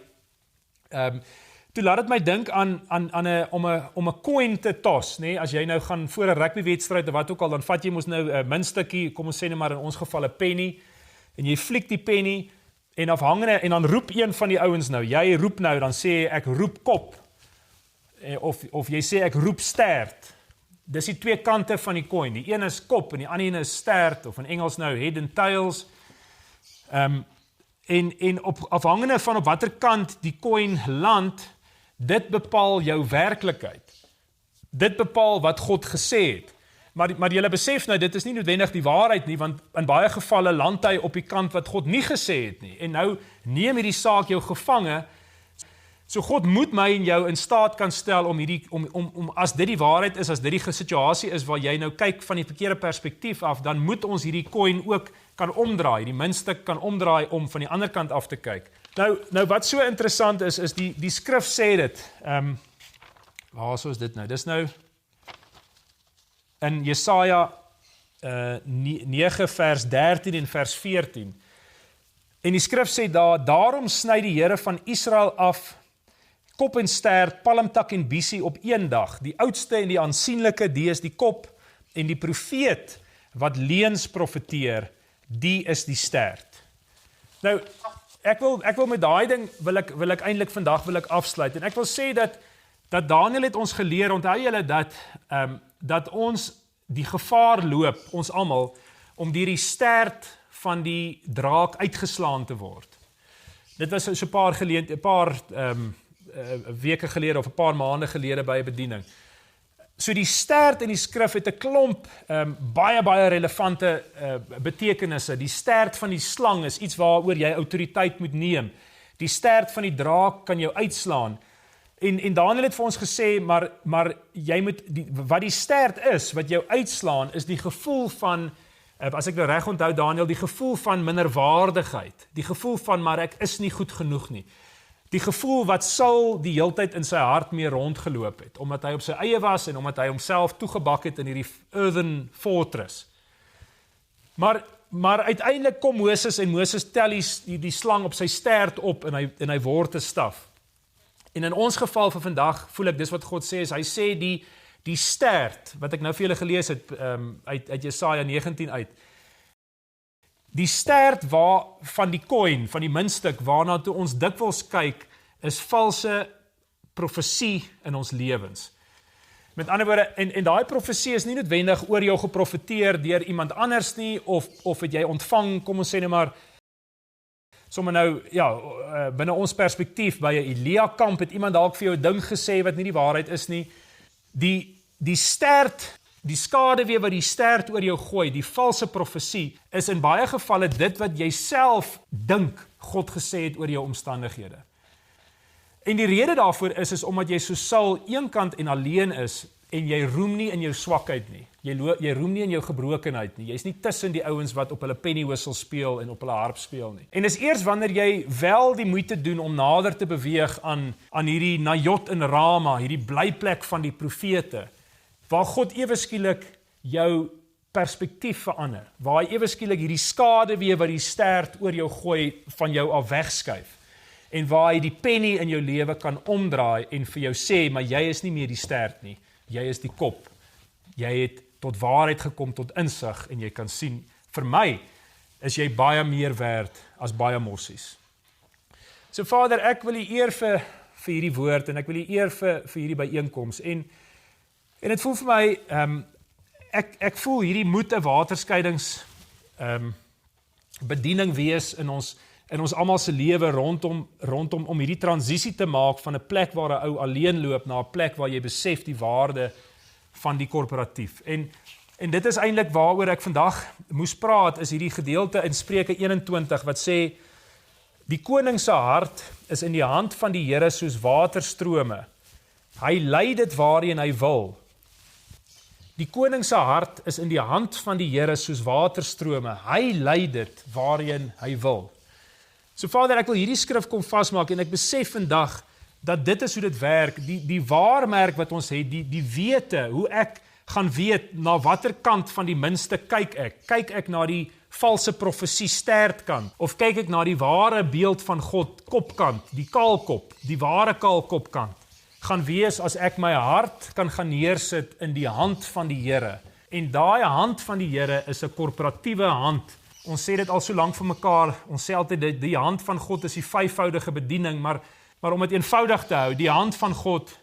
Toe laat dit my dink om 'n coin te tos, nee? As jy nou gaan voor 'n rugbywedstryd of wat ook al, dan vat jy mos nou 'n muntstukkie, kom ons sê net maar in ons geval 'n penny, en jy fliek die penny, en afhangende, en dan roep een van die ouens nou, jy roep nou, dan sê ek roep kop, of jy sê ek roep stert, dis die twee kante van die coin. Die een is kop en die ander een is stert, of in Engels nou head and tails. En afhangende van op watter kant die coin land, dit bepaal jou werklikheid. Dit bepaal wat God gesê het. Maar julle besef nou, dit is nie noodwendig die waarheid nie, want in baie gevalle land hy op die kant wat God nie gesê het nie. En nou neem hierdie saak jou gevange. So God moet my en jou in staat kan stel om as dit die waarheid is, as dit die situasie is waar jy nou kyk van die verkeerde perspektief af, dan moet ons hierdie coin ook kan omdraai, die muntstuk kan omdraai om van die ander kant af te kyk. Nou wat so interessant is die skrif sê dit, waar so is dit nou? Dis nou in Jesaja 9 vers 13 en vers 14. En die skrif sê daarom sny die Here van Israel af kop en stert, palmtak en biesie op een dag. Die oudste en die aansienlike, die is die kop, en die profeet wat leuns profeteer, die is die stert. Nou, ek wil met daai ding wil ek eintlik vandag afsluit, en ek wil sê dat Daniël het ons geleer, onthou julle dat ons die gevaar loop, ons almal, om deur die stert van die draak uitgeslaan te word. Dit was so 'n paar weke gelede of 'n paar maande gelede by 'n bediening. So die stert in die skrif het 'n klomp baie relevante betekenisse. Die stert van die slang is iets waaroor jy autoriteit moet neem. Die stert van die draak kan jou uitslaan. En Daniël het vir ons gesê, maar jy moet wat die stert is, wat jou uitslaan, is die gevoel van, as ek nou reg onthou Daniël, die gevoel van minderwaardigheid, die gevoel van, maar ek is nie goed genoeg nie. Die gevoel wat Saul die heeltyd in sy hart mee rondgeloop het, omdat hy op sy eie was en omdat hy homself toegebak het in hierdie earthen fortress. Maar uiteindelik kom Moses en Moses tel die slang op sy stert op en hy word 'n staf. En in ons geval vir vandag, voel ek dis wat God sê, is hy sê die stert, wat ek nou vir julle gelees het, uit Jesaja 19 uit, die stert van die coin, van die muntstuk, waarna toe ons dikwels kyk, is valse profesie in ons lewens. Met ander woorde, en daai profesie is nie noodwendig oor jou geprofeteer deur iemand anders nie, of het jy ontvang, kom ons sê nou maar, sommer nou, binne ons perspektief, by 'n Elia kamp, het iemand dalk vir jou 'n ding gesê wat nie die waarheid is nie. Die stert, die skaduwee wat die stert oor jou gooi, die valse profesie, is in baie gevalle dit wat jy self dink God gesê het oor jou omstandighede. En die rede daarvoor is omdat jy so Saul eenkant en alleen is, en jy roem nie in jou swakheid nie. Jy roem nie in jou gebrokenheid nie. Jy's nie tussen die ouens wat op hulle pennywhistle speel en op hulle harp speel nie. En dis eers wanneer jy wel die moeite doen om nader te beweeg aan hierdie Najot in Rama, hierdie blyplek van die profete, waar God ewe skielik jou perspektief verander, waar hy ewe skielik hierdie skaduwee wat die stert oor jou gooi van jou af wegskuif, en waar hy die penny in jou lewe kan omdraai en vir jou sê, maar jy is nie meer die stert nie, jy is die kop. Jy het tot waarheid gekom, tot insig, en jy kan sien, vir my is jy baie meer werd as baie mossies. So Vader, ek wil U eer vir hierdie woord, en ek wil U eer vir hierdie byeenkoms, en dit voel vir my, ek voel hierdie moet 'n waterskeidings bediening wees in ons almal se lewe rondom om hierdie transisie te maak van 'n plek waar 'n ou alleen loop na 'n plek waar jy besef die waarde van die korporatief. En dit is eintlik waaroor ek vandag moes praat, is hierdie gedeelte in Spreuke 21 wat sê, die koning se hart is in die hand van die Here soos waterstrome. Hy lei dit waarheen hy wil. Die koning se hart is in die hand van die Here soos waterstrome. Hy lei dit waarheen hy wil. So Vader, ek wil hierdie skrif kom vasmaak, en ek besef vandag dat dit is hoe dit werk, die waarmerk wat ons het, die wete, hoe ek gaan weet na watter kant van die minste kyk ek na die valse profesie stertkant, of kyk ek na die ware beeld van God kopkant, die kaalkop, die ware kaalkopkant, gaan wees as ek my hart kan gaan neersit in die hand van die Here, en daai hand van die Here is 'n korporatiewe hand. Ons sê dit al so lank vir mekaar, ons sê altyd, die hand van God is die vyfvoudige bediening, maar om dit eenvoudig te hou, die hand van God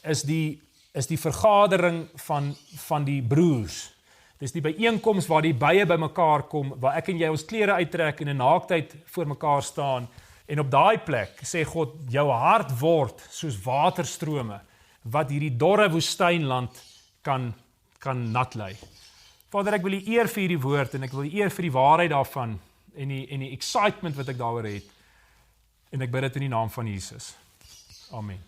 is die is die vergadering van die broers. Dis die byeenkoms waar die bye bymekaar kom, waar ek en jy ons klere uittrek en in naaktheid voor mekaar staan, en op daai plek sê God, jou hart word soos waterstrome, wat hierdie dorre woestynland kan nat lei. Vader, ek wil U eer vir hierdie woord, en ek wil U eer vir die waarheid daarvan, en die excitement wat ek daaroor het, en ek bid dit in die naam van Jesus. Amen.